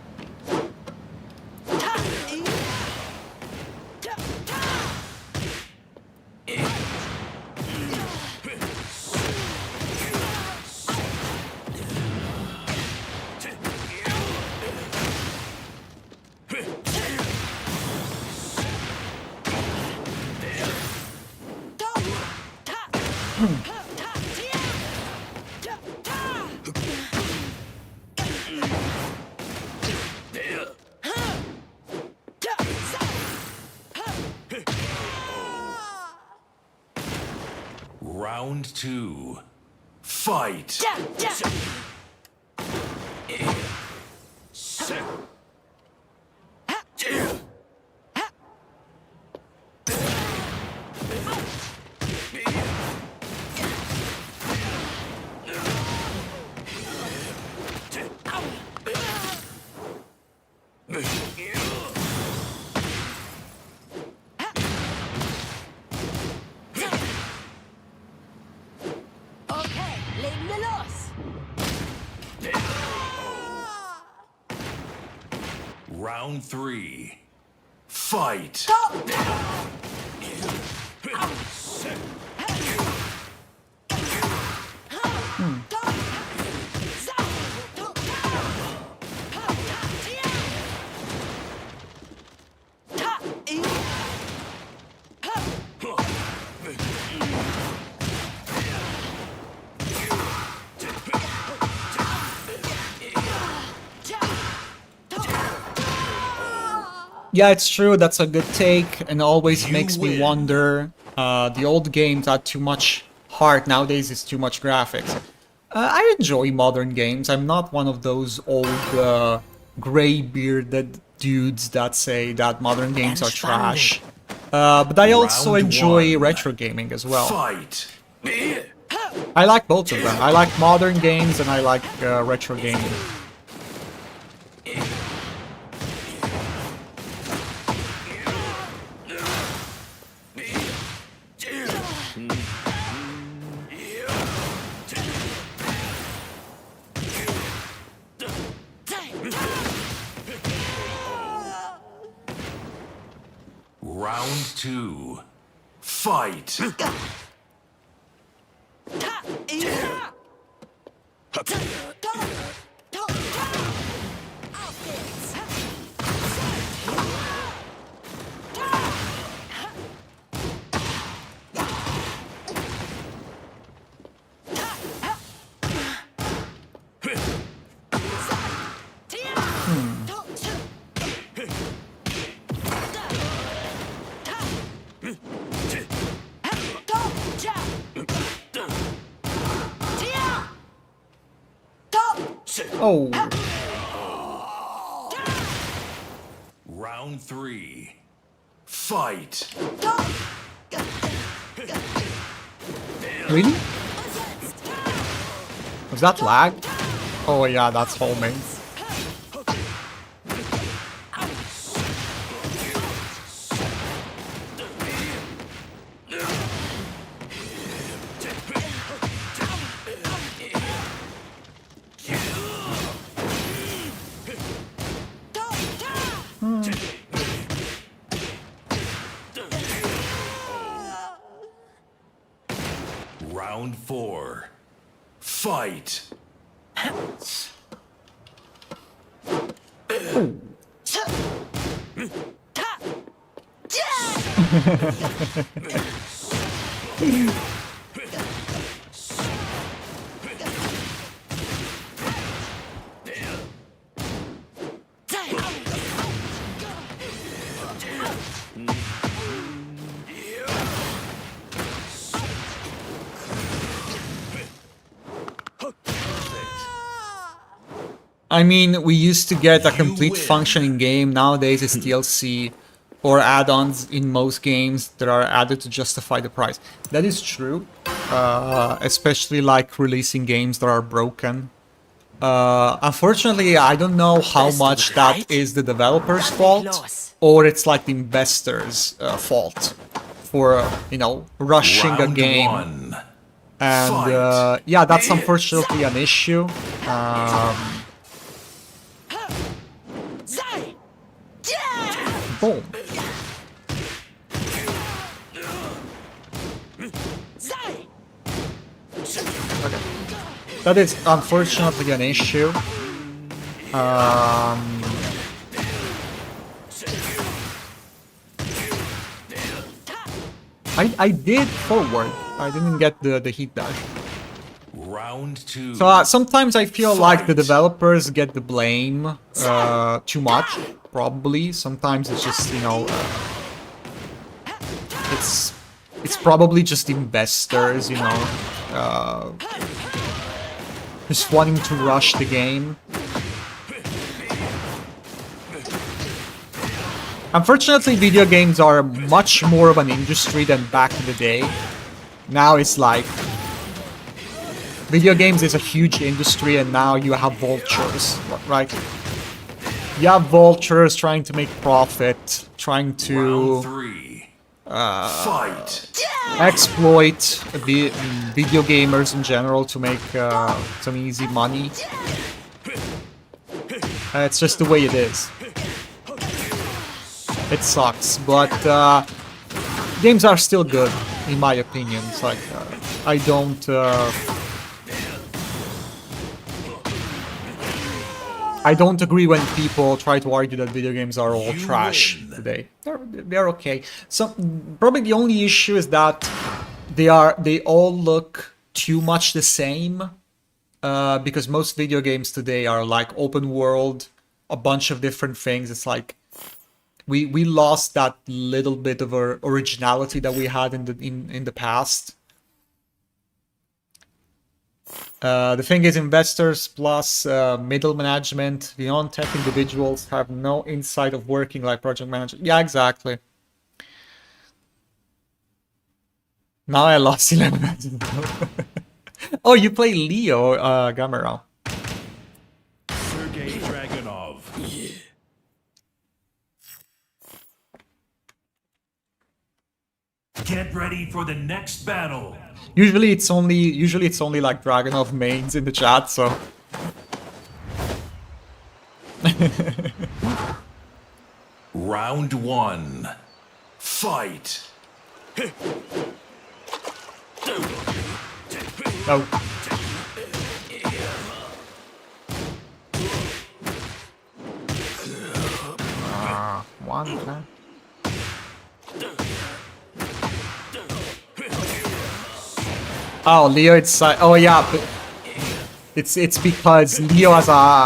Round 2. Fight! Round 3. Fight! Yeah, it's true. That's a good take, and always makes me wonder. The old games had too much heart. Nowadays, it's too much graphics. I enjoy modern games. I'm not one of those old gray-bearded dudes that say that modern games are trash. But I also enjoy retro gaming as well. Fight! I like both of them. I like modern games and I like retro gaming. Round 2. Fight! Oh, Round 3. Fight. really? Was that lag? Oh yeah, that's homing. Round 4. Fight. I mean, we used to get a You complete win. functioning game. Nowadays, it's DLC or add-ons in most games that are added to justify the price. That is true, especially like releasing games that are broken. Unfortunately, I don't know how Best much of that right. is the developer's That fault, loss. or it's like the investors' fault for, you know, rushing a Round game. 1. And Fight. yeah, that's unfortunately an issue. Boom. Okay. That is unfortunately an issue. I did forward. I didn't get the heat dash. Round 2. So sometimes I feel like the Fight. developers get the blame too much. Probably. Sometimes it's just, you know, it's probably just investors, you know, just wanting to rush the game. Unfortunately, video games are much more of an industry than back in the day. Now it's like video games is a huge industry, and now you have vultures, right? You have vultures trying to make profit, trying to Round 3. Fight. exploit the video gamers in general to make some easy money. It's just the way it is. It sucks, but games are still good, in my opinion. It's like I don't. I don't agree when people try to argue that video games are all You trash win. today. They're okay. So probably the only issue is that they all look too much the same. Because most video games today are like open world, a bunch of different things. It's like we lost that little bit of originality that we had in the past. The thing is, investors plus middle management, the non-tech individuals have no insight of working like project manager. Yeah, exactly. Now I lost 11 matches. Oh, you play Leo, Gamera. Sergey Dragunov. Get ready for the next battle. Usually it's only like Dragonov mains in the chat, so Round 1. Fight. no. One. Okay. Oh, Leo, it's oh yeah, it's because Leo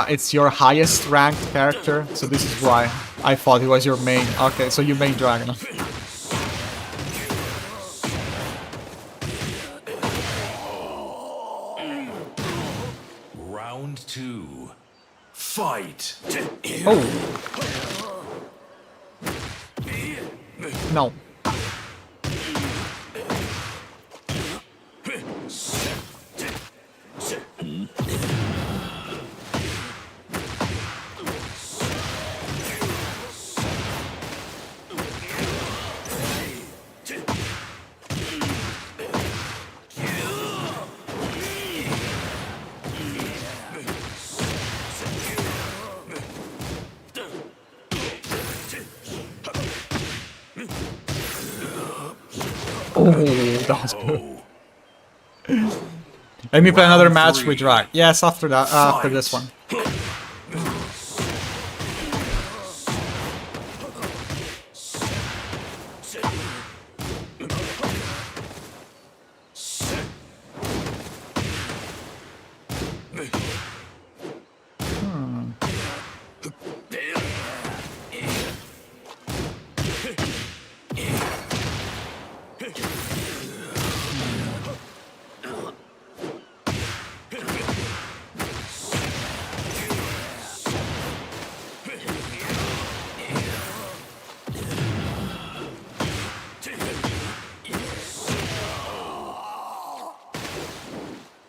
it's your highest ranked character, so this is why I thought he was your main. Okay, so you main Dragon. Round 2. Fight. Oh. No. Oh, that was good. Let me play another Round match three. with Drag. Yes, after that, after Fight. this one.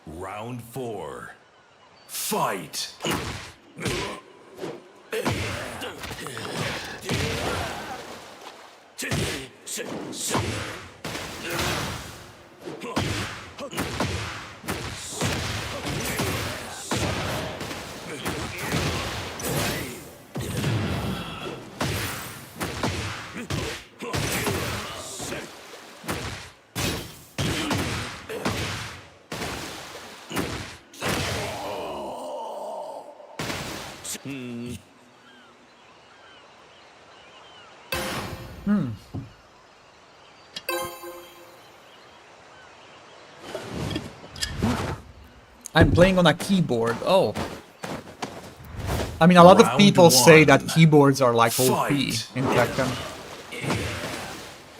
Round 4. Fight. I'm playing on a keyboard. Oh. I mean, a lot of Round people say that one. keyboards are like OP Fight. in Tekken.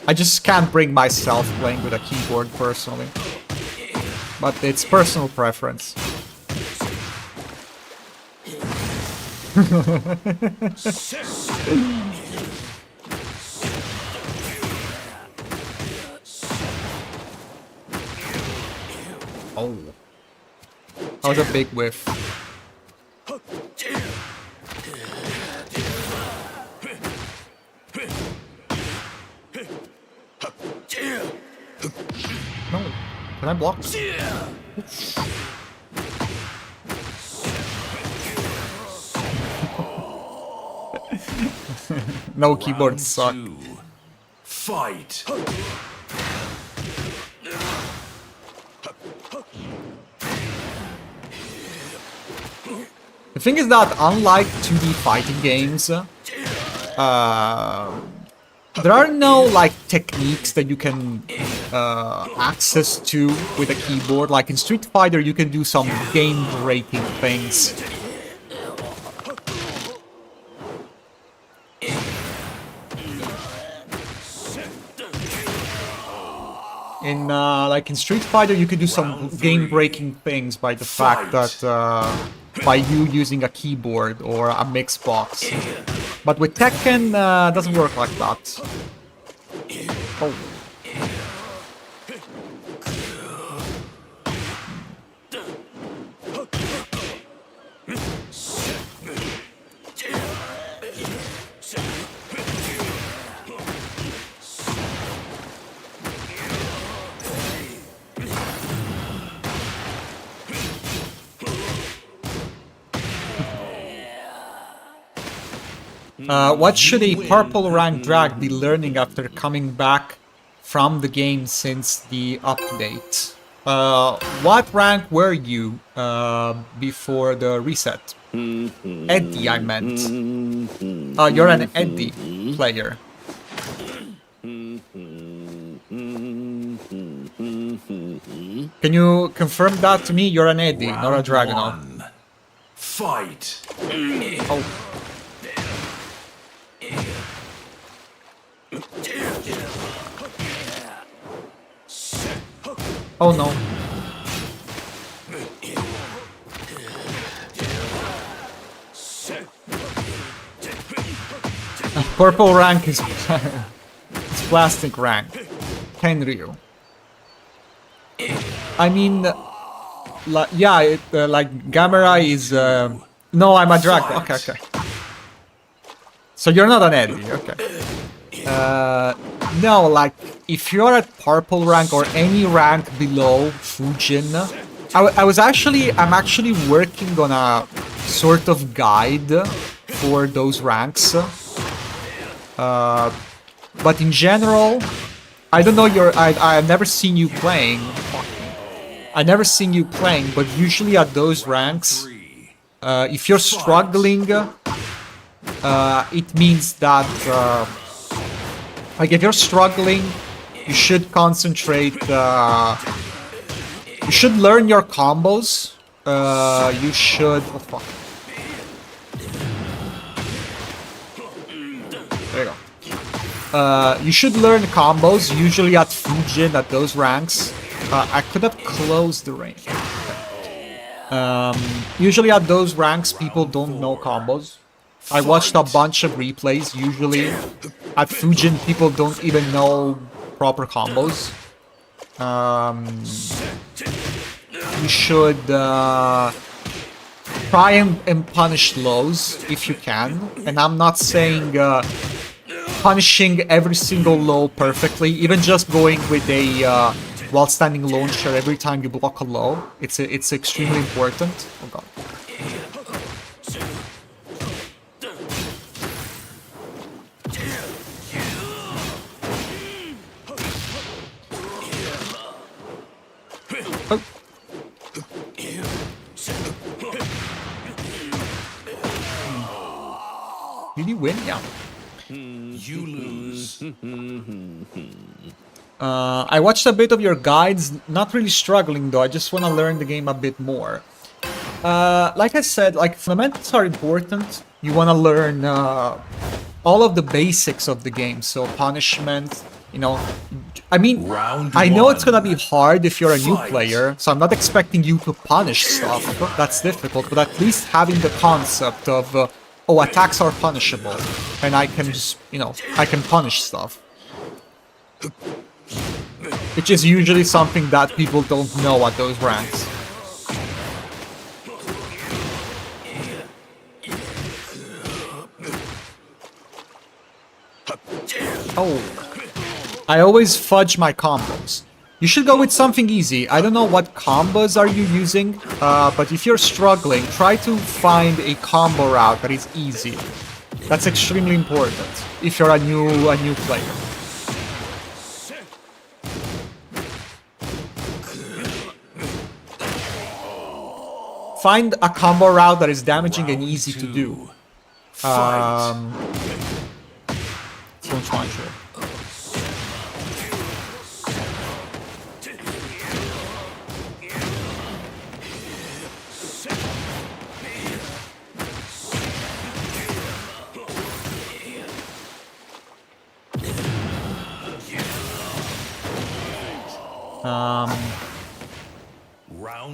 I just can't bring myself playing with a keyboard personally. But it's personal preference. Oh. That was a big whiff. No. Can I block? No, keyboards suck. Round 2. Fight. The thing is that unlike 2D fighting games, there are no like techniques that you can access to with a keyboard. Like in Street Fighter, you can do some game-breaking things. In like in Street Fighter, you can do some Round 3. game-breaking things by the fact Fight. that by you using a keyboard or a mix box. But with Tekken, doesn't work like that. Oh. What should a purple rank drag be learning after coming back from the game since the update? What rank were you before the reset? Eddie, I meant. You're an Eddie player. Can you confirm that to me? You're an Eddie, not a Dragonov. 1. Fight. Oh. Oh no. Purple rank is it's plastic rank. Tenryu. I mean, yeah, like Gamerai is. No, I'm a dragon. Okay, okay. So you're not an Eddie, okay. No, like, if you're at purple rank or any rank below Fujin, I'm actually working on a sort of guide for those ranks. But in general, I don't know I've never seen you playing. I've never seen you playing, but usually at those ranks, if you're struggling, it means that, like, if you're struggling, you should concentrate, you should learn your combos, you should, oh fuck. There you go. You should learn combos, usually at Fujin, at those ranks. I could have closed the range. Okay. Usually at those ranks, people don't know combos. I watched a bunch of replays. Usually at Fujin, people don't even know proper combos. You should try and punish lows if you can. And I'm not saying punishing every single low perfectly. Even just going with a while standing launcher every time you block a low. It's extremely important. Oh god. Oh. Did you win? Yeah. You lose. I watched a bit of your guides, not really struggling though, I just want to learn the game a bit more. Like I said, like, fundamentals are important. You want to learn all of the basics of the game, so punishment, you know. I mean, I know it's gonna be hard if you're a new player, so I'm not expecting you to punish stuff, that's difficult, but at least having the concept of, oh, attacks are punishable, and I can just, you know, I can punish stuff. Which is usually something that people don't know at those ranks. Oh. I always fudge my combos. You should go with something easy. I don't know what combos are you using, but if you're struggling, try to find a combo route that is easy. That's extremely important if you're a new player. Find a combo route that is damaging and easy to do. Don't try, sure.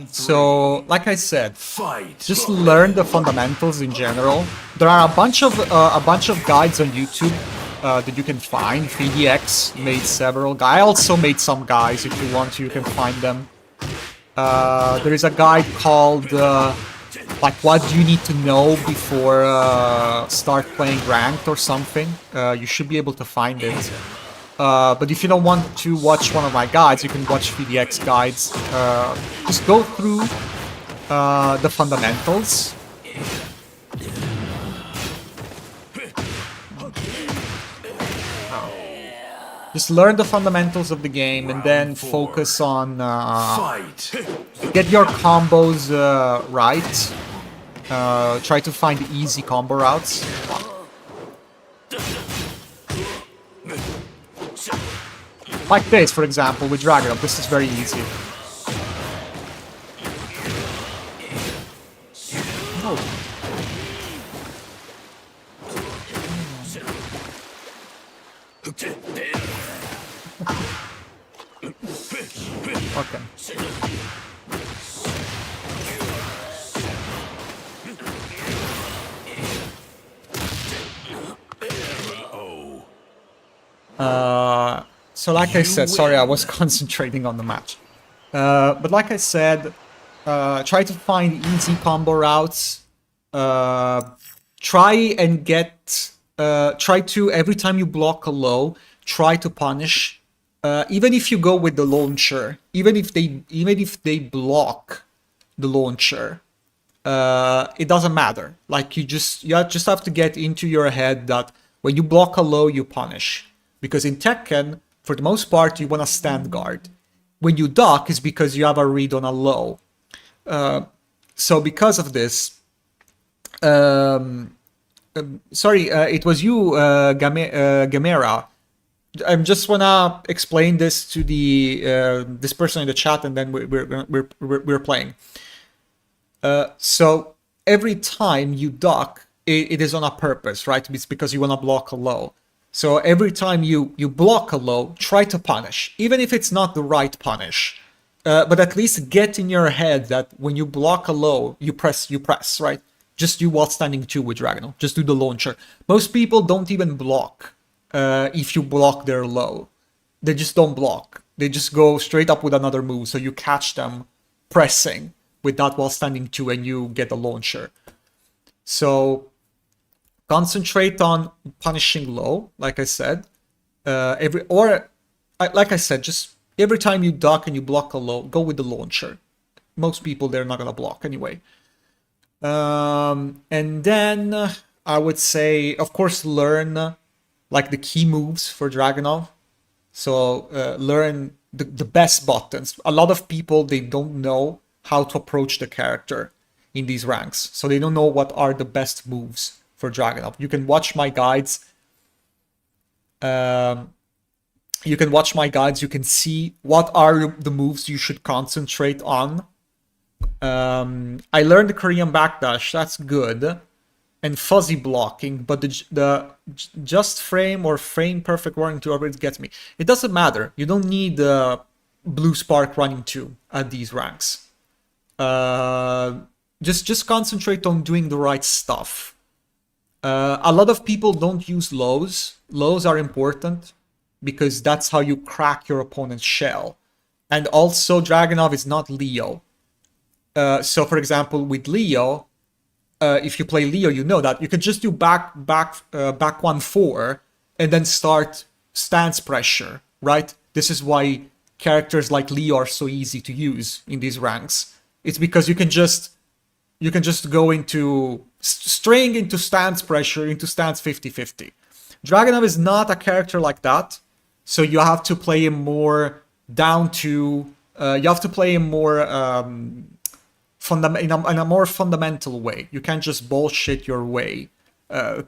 So, like I said, just learn the fundamentals in general. There are a bunch of guides on YouTube that you can find. VDX made several. I also made some guides. If you want to, you can find them. There is a guide called like, what do you need to know before start playing ranked or something. You should be able to find it. But if you don't want to watch one of my guides, you can watch VDX guides. Just go through the fundamentals. Just learn the fundamentals of the game and then focus on get your combos right. Try to find easy combo routes. Like this, for example, with Dragon. This is very easy. Oh. Okay. So like I said, sorry, I was concentrating on the match. But like I said, try to find easy combo routes. Try and get... try to, every time you block a low, try to punish. Even if you go with the launcher, even if they block the launcher, it doesn't matter. Like you just have to get into your head that when you block a low, you punish. Because in Tekken, for the most part, you want to stand guard. When you duck, is because you have a read on a low. So because of this, sorry, it was you, Gamera. I just wanna explain this to the this person in the chat, and then we're playing. So every time you duck, it is on a purpose, right? It's because you want to block a low. So every time you block a low, try to punish, even if it's not the right punish. But at least get in your head that when you block a low, you press, right? Just do while standing 2 with Dragonov. Just do the launcher. Most people don't even block if you block their low. They just don't block. They just go straight up with another move, so you catch them pressing with that while standing 2 and you get a launcher. So concentrate on punishing low, like I said. Like I said, just every time you duck and you block a low, go with the launcher. Most people, they're not gonna block anyway. And then I would say, of course, learn like the key moves for Dragonov. So learn the best buttons. A lot of people, they don't know how to approach the character in these ranks. So they don't know what are the best moves for Dragonov. You can watch my guides. You can see what are the moves you should concentrate on. I learned the Korean backdash, that's good. And fuzzy blocking, but the just frame or frame perfect running 2 always gets me. It doesn't matter. You don't need blue spark running 2 at these ranks. Just concentrate on doing the right stuff. A lot of people don't use lows. Lows are important because that's how you crack your opponent's shell. And also, Dragonov is not Leo. So, for example, with Leo, if you play Leo, you know that you can just do back 1-4 and then start stance pressure, right? This is why characters like Leo are so easy to use in these ranks. It's because you can just go into straying into stance pressure, into stance 50-50. Dragonov is not a character like that, so you have to play him more down to. You have to play him more in a more fundamental way. You can't just bullshit your way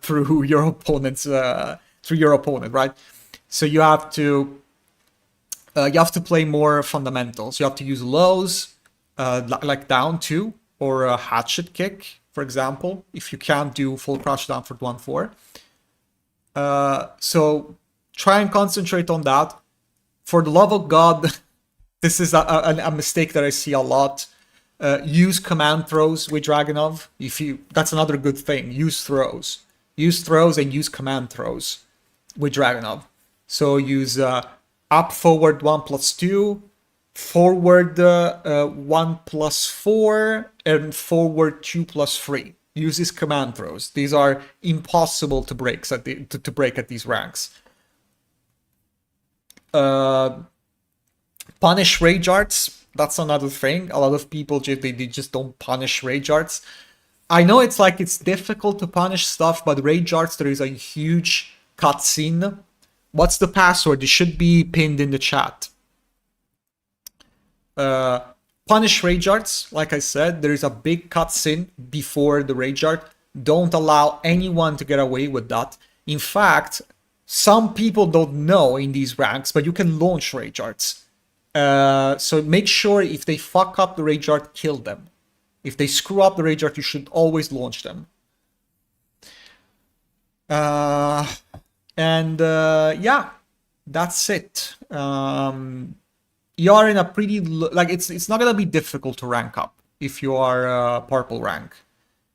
through your opponent's right? So you have to play more fundamentals. You have to use lows, like down 2 or a hatchet kick, for example, if you can't do full crouch down for 1-4. So try and concentrate on that. For the love of God, this is a mistake that I see a lot. Use command throws with Dragonov. That's another good thing. Use throws and use command throws with Dragonov. So use up forward 1+2, forward 1+4, and forward 2+3. Use these command throws. These are impossible to break to break at these ranks. Punish rage arts. That's another thing. A lot of people they just don't punish rage arts. I know it's difficult to punish stuff, but rage arts, there is a huge cutscene. What's the password? It should be pinned in the chat. Punish rage arts. Like I said, there is a big cutscene before the rage art. Don't allow anyone to get away with that. In fact, some people don't know in these ranks, but you can launch rage arts. So make sure if they fuck up the rage art, kill them. If they screw up the rage art, you should always launch them. Yeah, that's it. You are in a pretty it's not gonna be difficult to rank up if you are purple rank.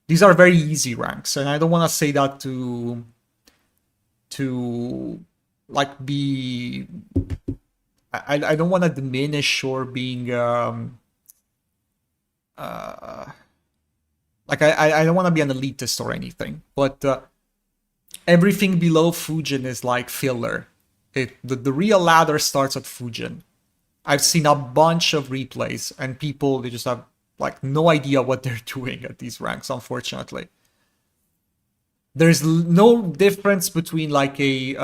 These are very easy ranks, and I don't want to say that to like be. I don't want to diminish or being like I don't want to be an elitist or anything, but everything below Fujin is like filler. The real ladder starts at Fujin. I've seen a bunch of replays and people, they just have like no idea what they're doing at these ranks, unfortunately. There's no difference between like a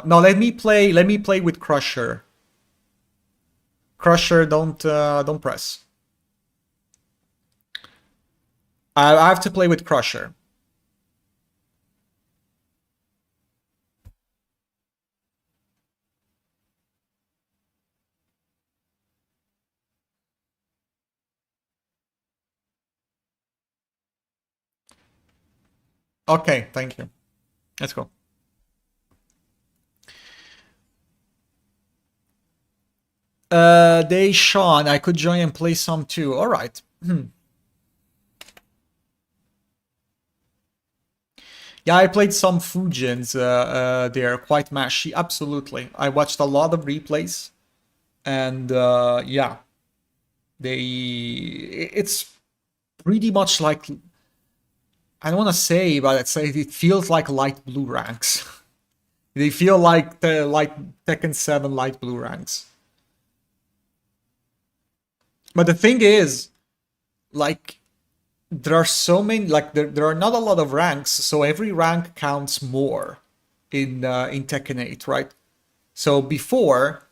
no, let me play with Crusher. Crusher, don't press. I have to play with Crusher. Okay, thank you. Let's go. They Sean, I could join and play some too. All right. Yeah, I played some Fujins. They're quite mashy. Absolutely. I watched a lot of replays, and yeah, it's pretty much like, I don't want to say, but it feels like light blue ranks. They feel like Tekken 7 light blue ranks. But the thing is, like, there are so many, like there are not a lot of ranks, so every rank counts more in Tekken 8, right? So before,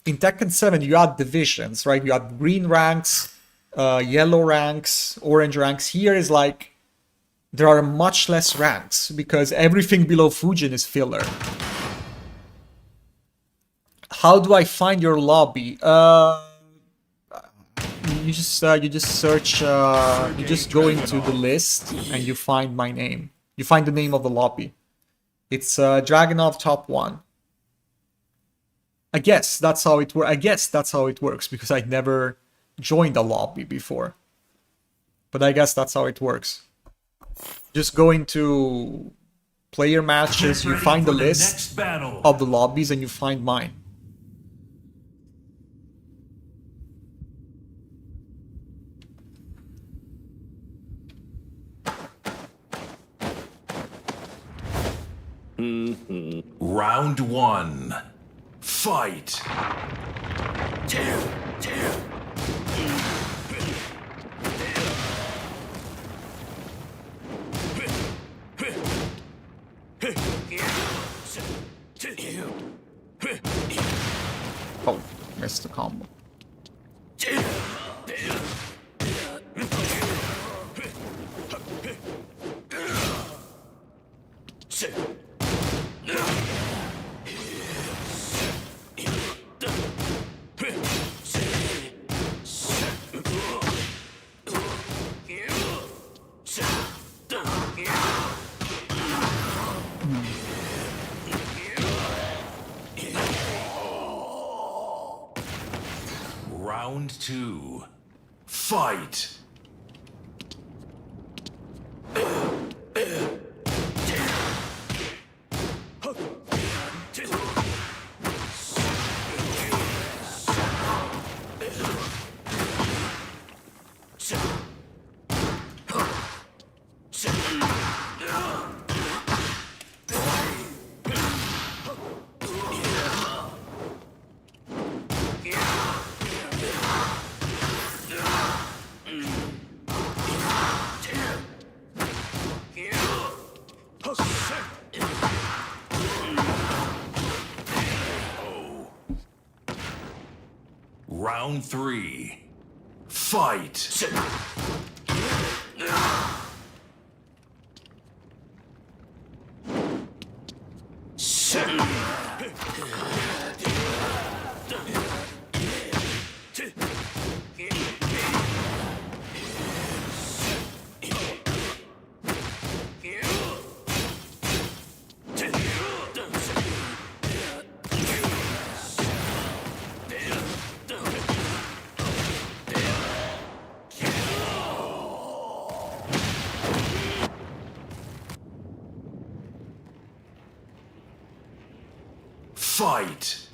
in Tekken 7 you had divisions, right? You had green ranks, yellow ranks, orange ranks. Here is like there are much less ranks because everything below Fujin is filler. How do I find your lobby? You just search. You just go into the list and you find my name. You find the name of the lobby. It's Dragonov Top 1. I guess that's how it works. I guess that's how it works because I never joined a lobby before. But I guess that's how it works. Just go into player matches. You find the list of the lobbies and you find mine. Round 1. Fight. Oh, missed the combo. Round 2. Fight. Round 3. Fight. Fight.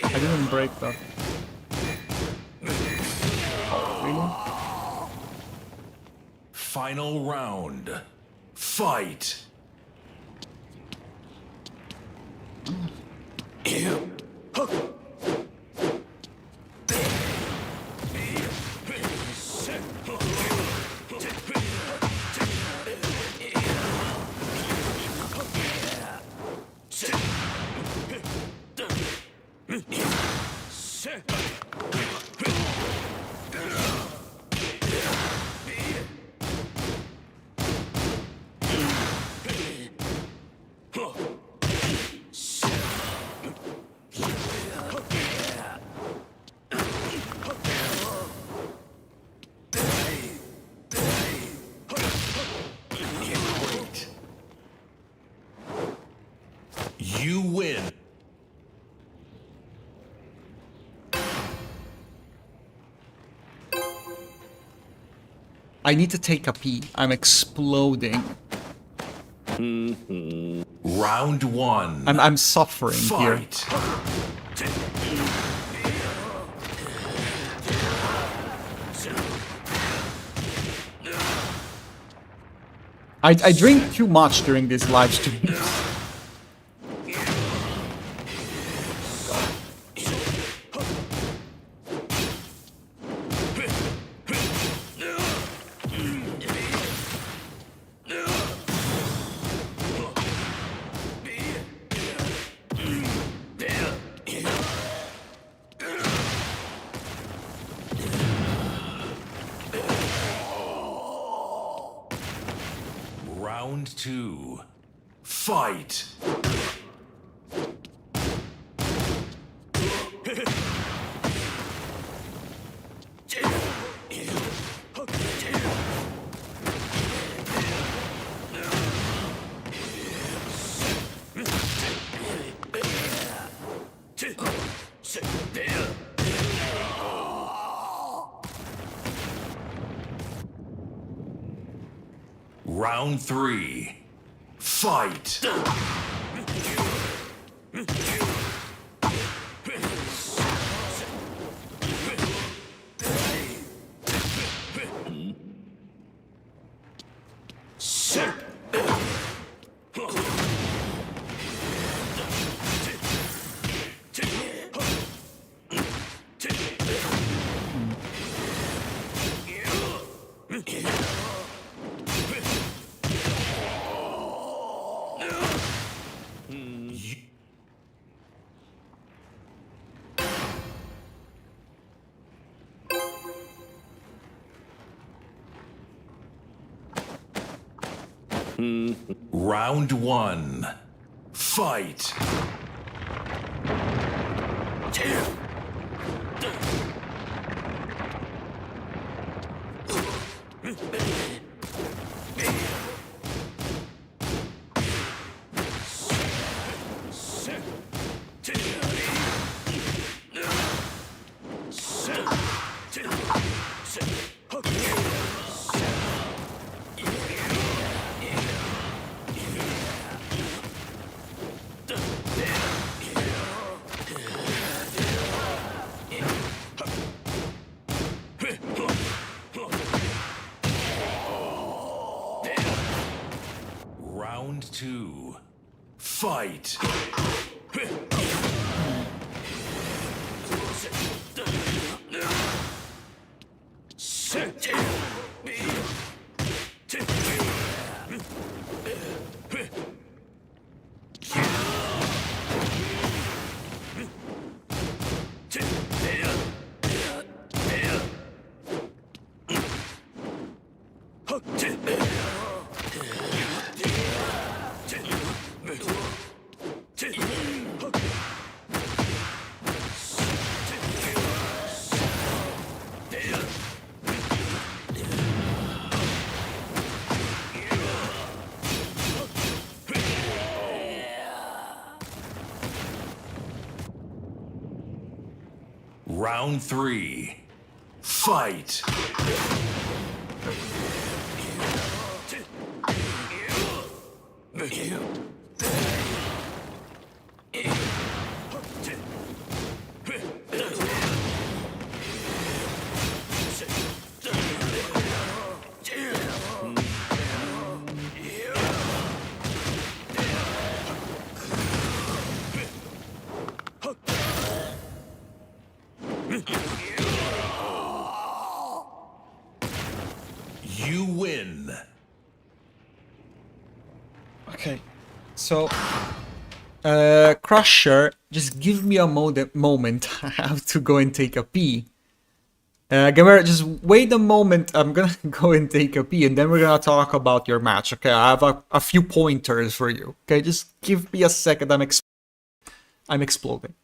I didn't break that. Really? Final round. Fight. You win. I need to take a pee. I'm exploding. Round one. I'm suffering here. Fight. I drink too much during these live streams. Round two. Fight. Round three. Fight. Round one. Fight. Round two. Fight. Round 3. Fight! You win. Okay, so Crusher, just give me a moment. I have to go and take a pee. Gamera, just wait a moment. I'm gonna go and take a pee, and then we're gonna talk about your match. Okay, I have a few pointers for you. Okay, just give me a second. I'm exploding.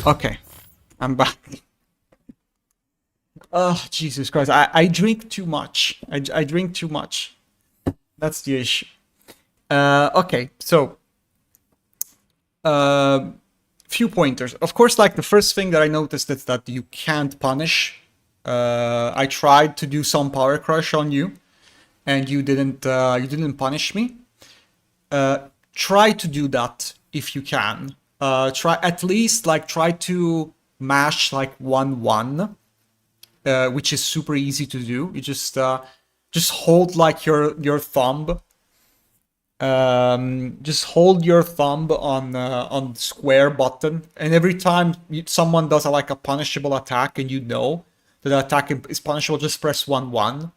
Okay, I'm back. Oh, Jesus Christ. I drink too much. I drink too much. That's the issue. Okay, so few pointers. Of course, like the first thing that I noticed is that you can't punish. I tried to do some power crush on you, and you didn't punish me. Try to do that if you can. Try at least like try to mash like 1-1, which is super easy to do. You just hold like your thumb. Just hold your thumb on the square button, and every time someone does like a punishable attack, and you know that the attack is punishable, just press 1-1.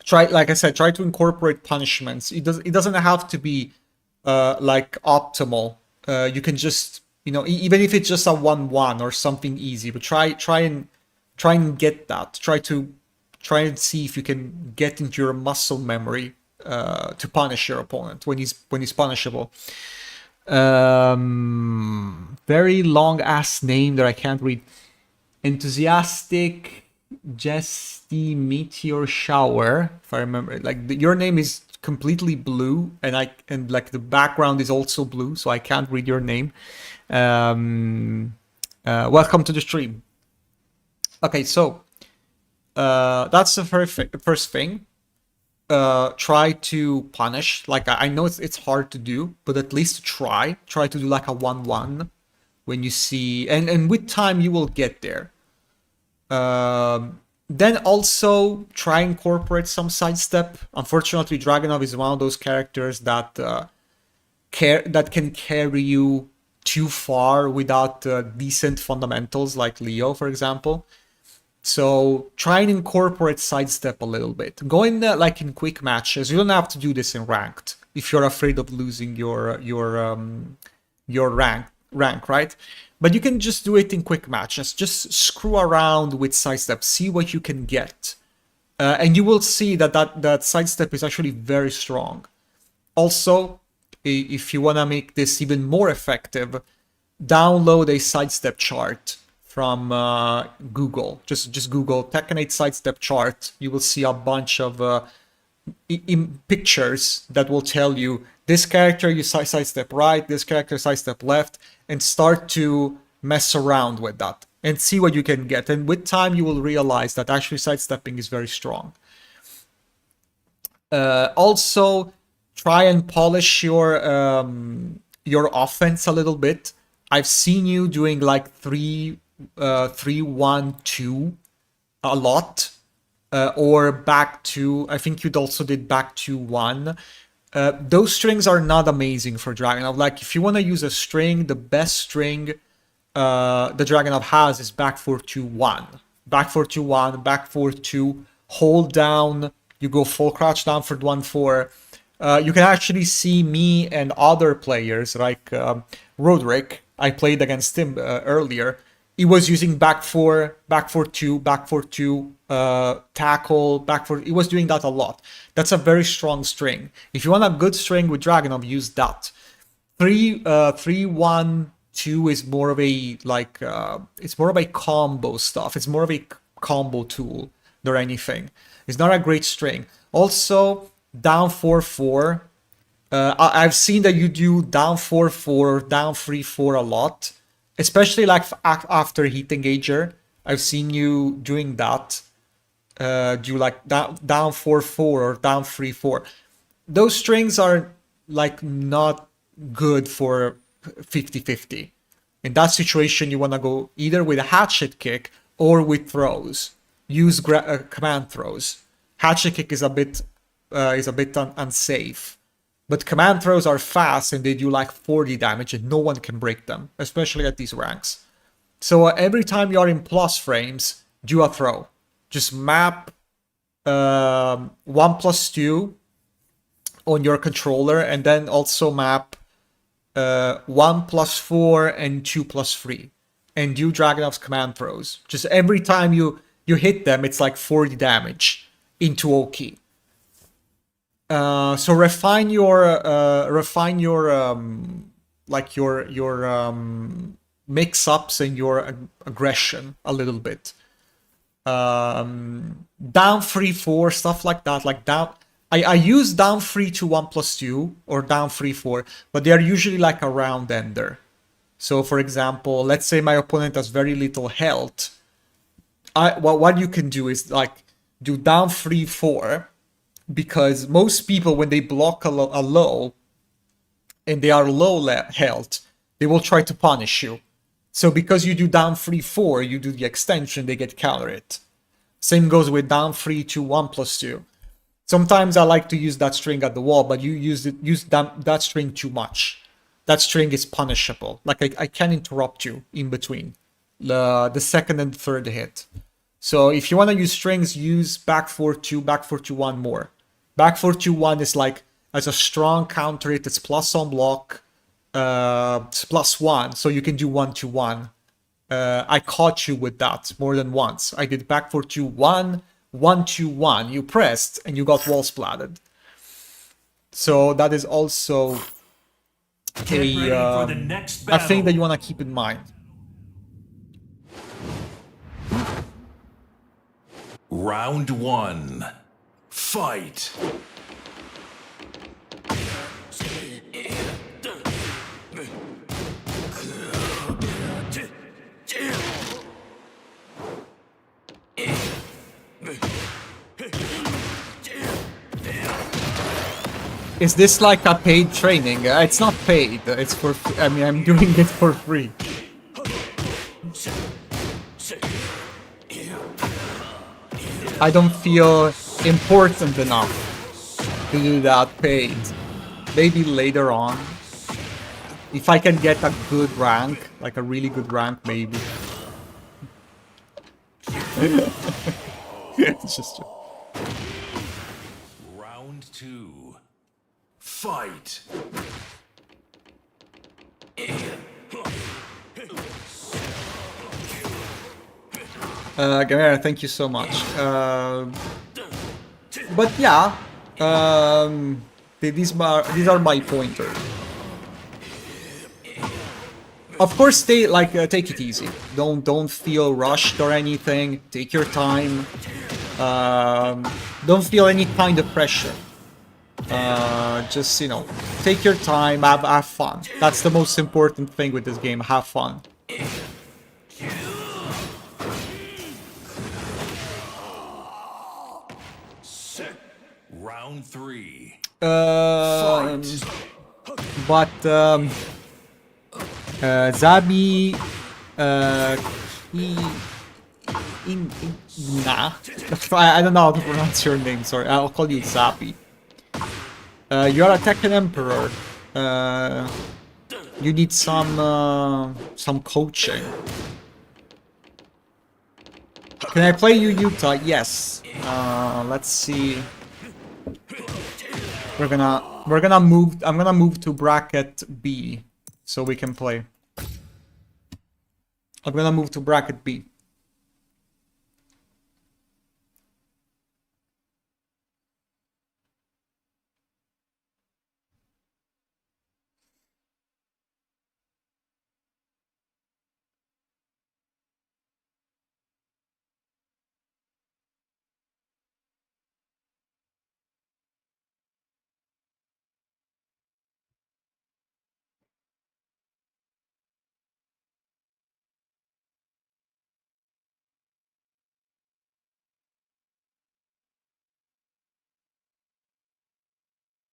Try, like I said, try to incorporate punishments. It doesn't have to be like optimal. You can just, even if it's just a 1-1 or something easy, but try and get that. Try and see if you can get into your muscle memory to punish your opponent when he's punishable. Very long ass name that I can't read. Enthusiastic Jesty Meteor Shower, if I remember. Like your name is completely blue, and like the background is also blue, so I can't read your name. Welcome to the stream. Okay, so that's the first thing. Try to punish. Like I know it's hard to do, but at least try to do like a 1-1 when you see, and with time you will get there. Then also try and incorporate some sidestep. Unfortunately, Dragunov is one of those characters that that can carry you too far without decent fundamentals, like Leo, for example. So try and incorporate sidestep a little bit. Go in like in quick matches. You don't have to do this in ranked if you're afraid of losing your rank, right? But you can just do it in quick matches. Just screw around with sidestep, see what you can get, and you will see that sidestep is actually very strong. Also, if you want to make this even more effective, download a sidestep chart from Google. Just Google Tekken 8 sidestep chart. You will see a bunch of pictures that will tell you this character you sidestep right, this character sidestep left, and start to mess around with that and see what you can get. And with time, you will realize that actually sidestepping is very strong. Also, try and polish your offense a little bit. I've seen you doing like 3-1-2 a lot, or back to, I think you'd also did back to 1. Those strings are not amazing for Dragunov. Like if you want to use a string, the best string the Dragunov has is back 4-2-1. Back 4-2-1, back 4-2, hold down, you go full crouch down for 1-4. You can actually see me and other players like Roderick. I played against him earlier. He was using back 4, back 4-2, back 4-2, tackle, back 4. He was doing that a lot. That's a very strong string. If you want a good string with Dragunov, use that. 3-1-2 is more of a like it's more of a combo stuff. It's more of a combo tool than anything. It's not a great string. Also, down 4-4. I've seen that you do down 4-4, down 3-4 a lot, especially like after Heat Engager. I've seen you doing that. Do like down 4-4 or down 3-4. Those strings are like not good for 50-50. In that situation, you want to go either with a hatchet kick or with throws. Use command throws. Hatchet kick is a bit unsafe. But command throws are fast and they do like 40 damage and no one can break them, especially at these ranks. So every time you are in plus frames, do a throw. Just map 1+2 on your controller and then also map 1+4 and 2+3. And do Dragunov's command throws. Just every time you hit them, it's like 40 damage into Oki. So refine your mix-ups and your aggression a little bit. Down 3-4, stuff like that. Like down, I use down 3 to 1+2 or down 3-4, but they are usually like a round ender. So for example, let's say my opponent has very little health. What you can do is like do down 3-4. Because most people, when they block a low and they are low health, they will try to punish you. So because you do down 3-4, you do the extension, they get countered. Same goes with down 3 to 1+2. Sometimes I like to use that string at the wall, but you use that string too much. That string is punishable. Like I can interrupt you in between the second and third hit. So if you want to use strings, use back 4-2, back 4-2-1 more. Back 4-2-1 is like, as a strong counter hit, it's plus on block, it's +1, so you can do 1-1. I caught you with that more than once. I did back 4-2-1, 1-1. You pressed and you got wall splatted. So that is also a thing that you want to keep in mind. Round 1. Fight! Is this like a paid training? It's not paid. It's for. I mean, I'm doing it for free. I don't feel important enough to do that paid. Maybe later on. If I can get a good rank, like a really good rank, maybe. It's just... Round 2. Fight. Gamera, thank you so much. But yeah, these are my pointers. Of course, take it easy. Don't feel rushed or anything. Take your time. Don't feel any kind of pressure. Just, you know, take your time. Have fun. That's the most important thing with this game. Have fun. Round 3. But Zabi, nah. I don't know how to pronounce your name. Sorry, I'll call you Zabi. You're a Tekken Emperor. You need some coaching. Can I play you, Utah? Yes. Let's see. We're gonna move. I'm gonna move to bracket B, so we can play. I'm gonna move to bracket B.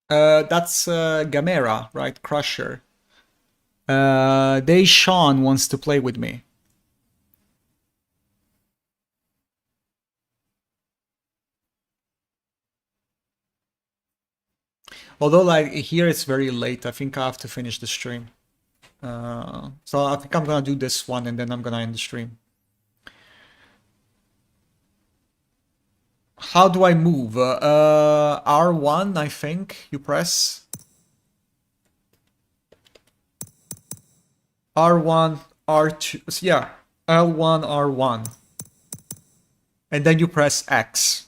That's Gamera, right? Crusher. Sean wants to play with me. Although, like, here it's very late. I think I have to finish the stream. So I think I'm gonna do this one and then I'm gonna end the stream. How do I move? R1, I think you press. R1, R2, so yeah, L1, R1. And then you press X.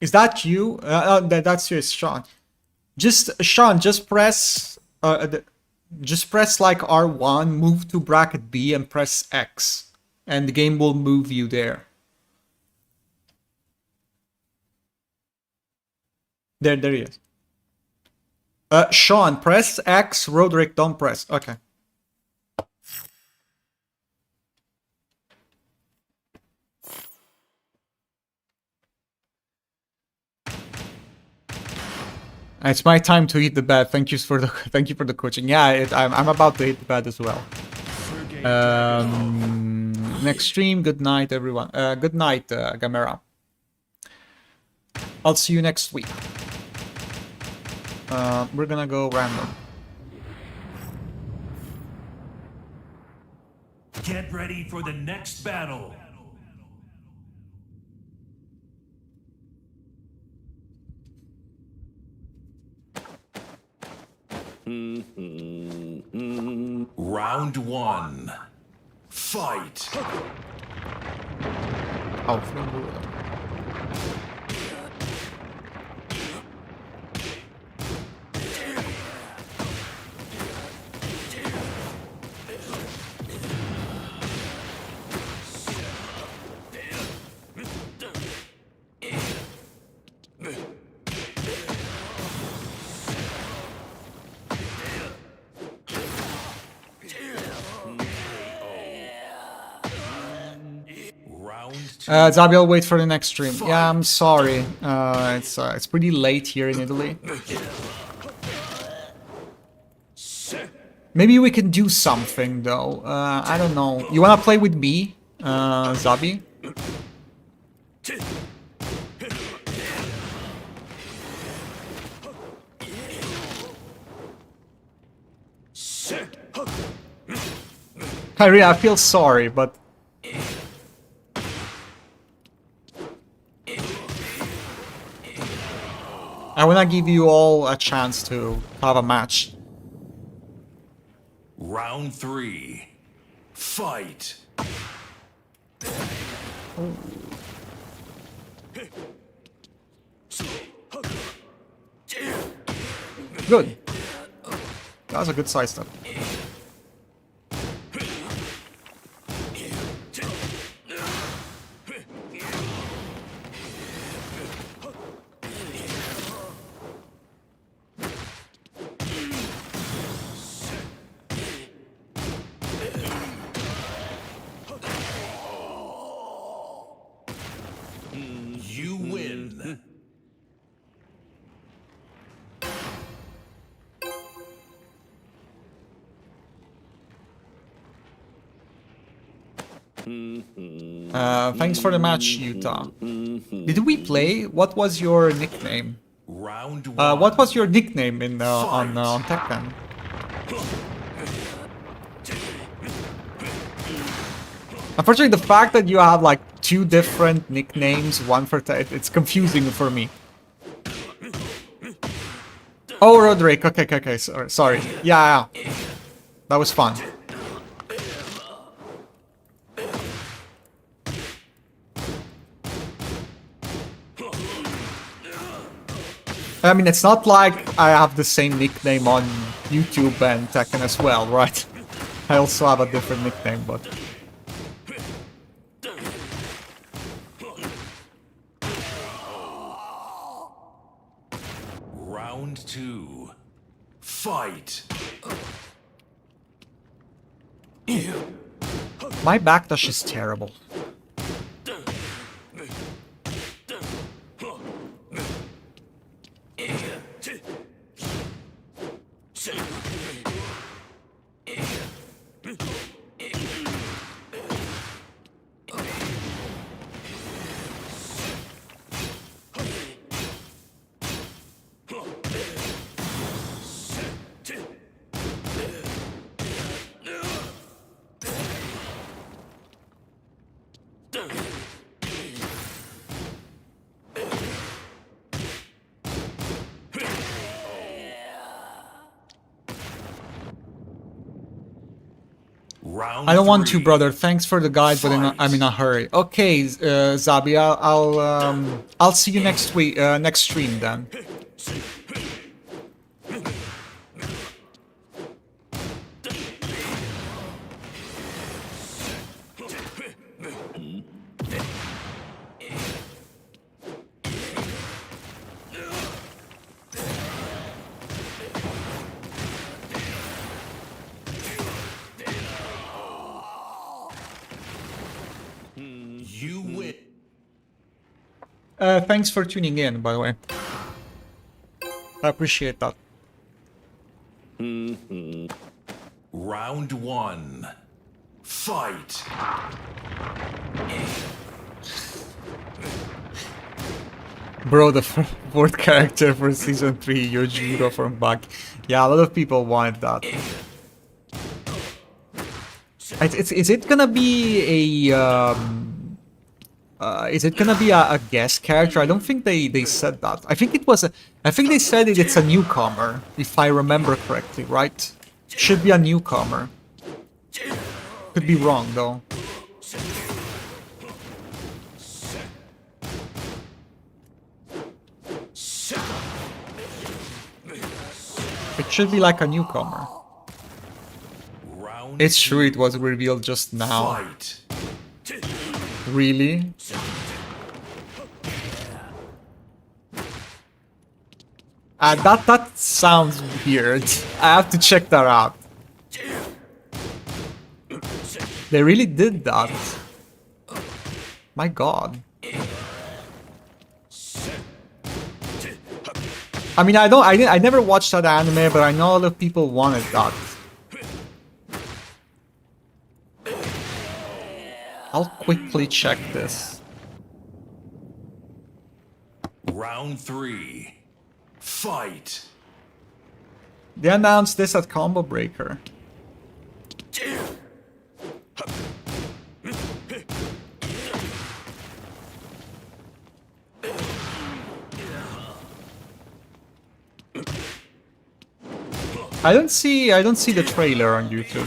Is that you? That's you, Sean. Sean, just press like R1, move to bracket B and press X. And the game will move you there. There he is. Sean, press X. Roderick, don't press. Okay. It's my time to hit the bed. Thank you for the coaching. Yeah, I'm about to hit the bed as well. Next stream. Good night, everyone. Good night, Gamera. I'll see you next week. We're gonna go random. Get ready for the next battle. Round 1. Fight. Zabi, I'll wait for the next stream. Yeah, I'm sorry. It's pretty late here in Italy. Maybe we can do something though. I don't know. You wanna play with me, Zabi? Kyrie, I feel sorry, but I wanna give you all a chance to have a match. Round 3. Fight. Good. That was a good side step. You win. Thanks for the match, Utah. Did we play? What was your nickname? Round 1. What was your nickname in on Tekken? Unfortunately, the fact that you have like 2 different nicknames, one for it's confusing for me. Oh, Roderick. Okay. Sorry. Yeah. That was fun. I mean, it's not like I have the same nickname on YouTube and Tekken as well, right? I also have a different nickname, but... Round 2. Fight. My backdash is terrible. Round I don't want to, 3. brother. Thanks for the guide, but I'm in a hurry. Okay, Zabi, I'll see you next week, next stream then. You win. Thanks for tuning in, by the way. I appreciate that. Round 1. Fight. Bro, the fourth character for season 3, Yojiro from back. Yeah, a lot of people wanted that. Is it gonna be a is it gonna be a guest character? I don't think they said that. I think it was I think they said it's a newcomer, if I remember correctly, right? Should be a newcomer. Could be wrong though. It should be like a newcomer. Round It's true it was revealed just now. Fight. Really? That sounds weird. I have to check that out. They really did that. My god. I mean, I never watched that anime, but I know a lot of people wanted that. I'll quickly check this. Round 3. Fight. They announced this at Combo Breaker. I don't see the trailer on YouTube.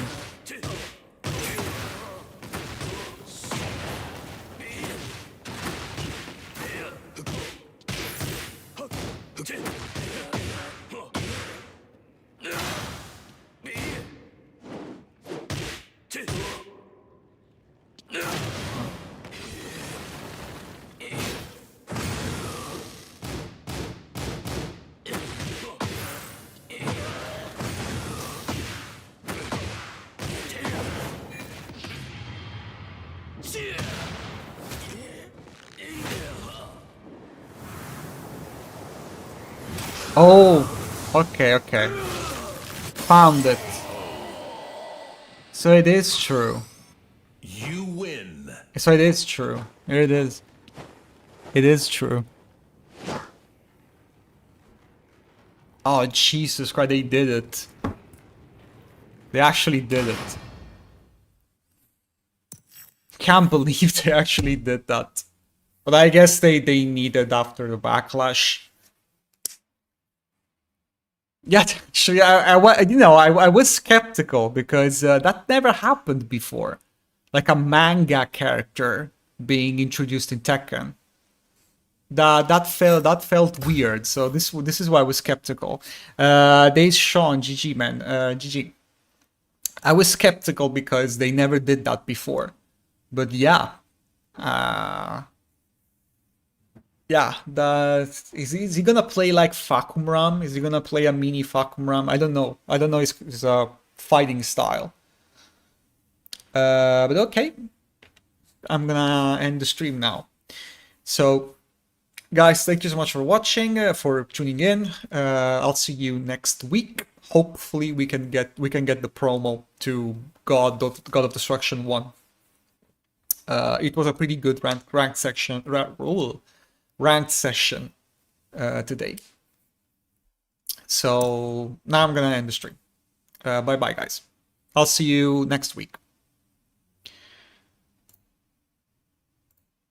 Oh, okay. Found it. So it is true. You win. So it is true. Here it is. It is true. Oh, Jesus Christ, they did it. They actually did it. Can't believe they actually did that. But I guess they needed after the backlash. Yeah, actually, I was skeptical because that never happened before. Like a manga character being introduced in Tekken. That felt weird. So this is why I was skeptical. Days Sean, GG man, GG. I was skeptical because they never did that before. But yeah, yeah, is he gonna play like Fakumram? Is he gonna play a mini Fakumram? I don't know. I don't know his fighting style. But okay, I'm gonna end the stream now. So, guys, thank you so much for watching, for tuning in. I'll see you next week. Hopefully, we can get the promo to God of Destruction 1. It was a pretty good ranked session today. So now I'm gonna end the stream. Bye bye, guys. I'll see you next week.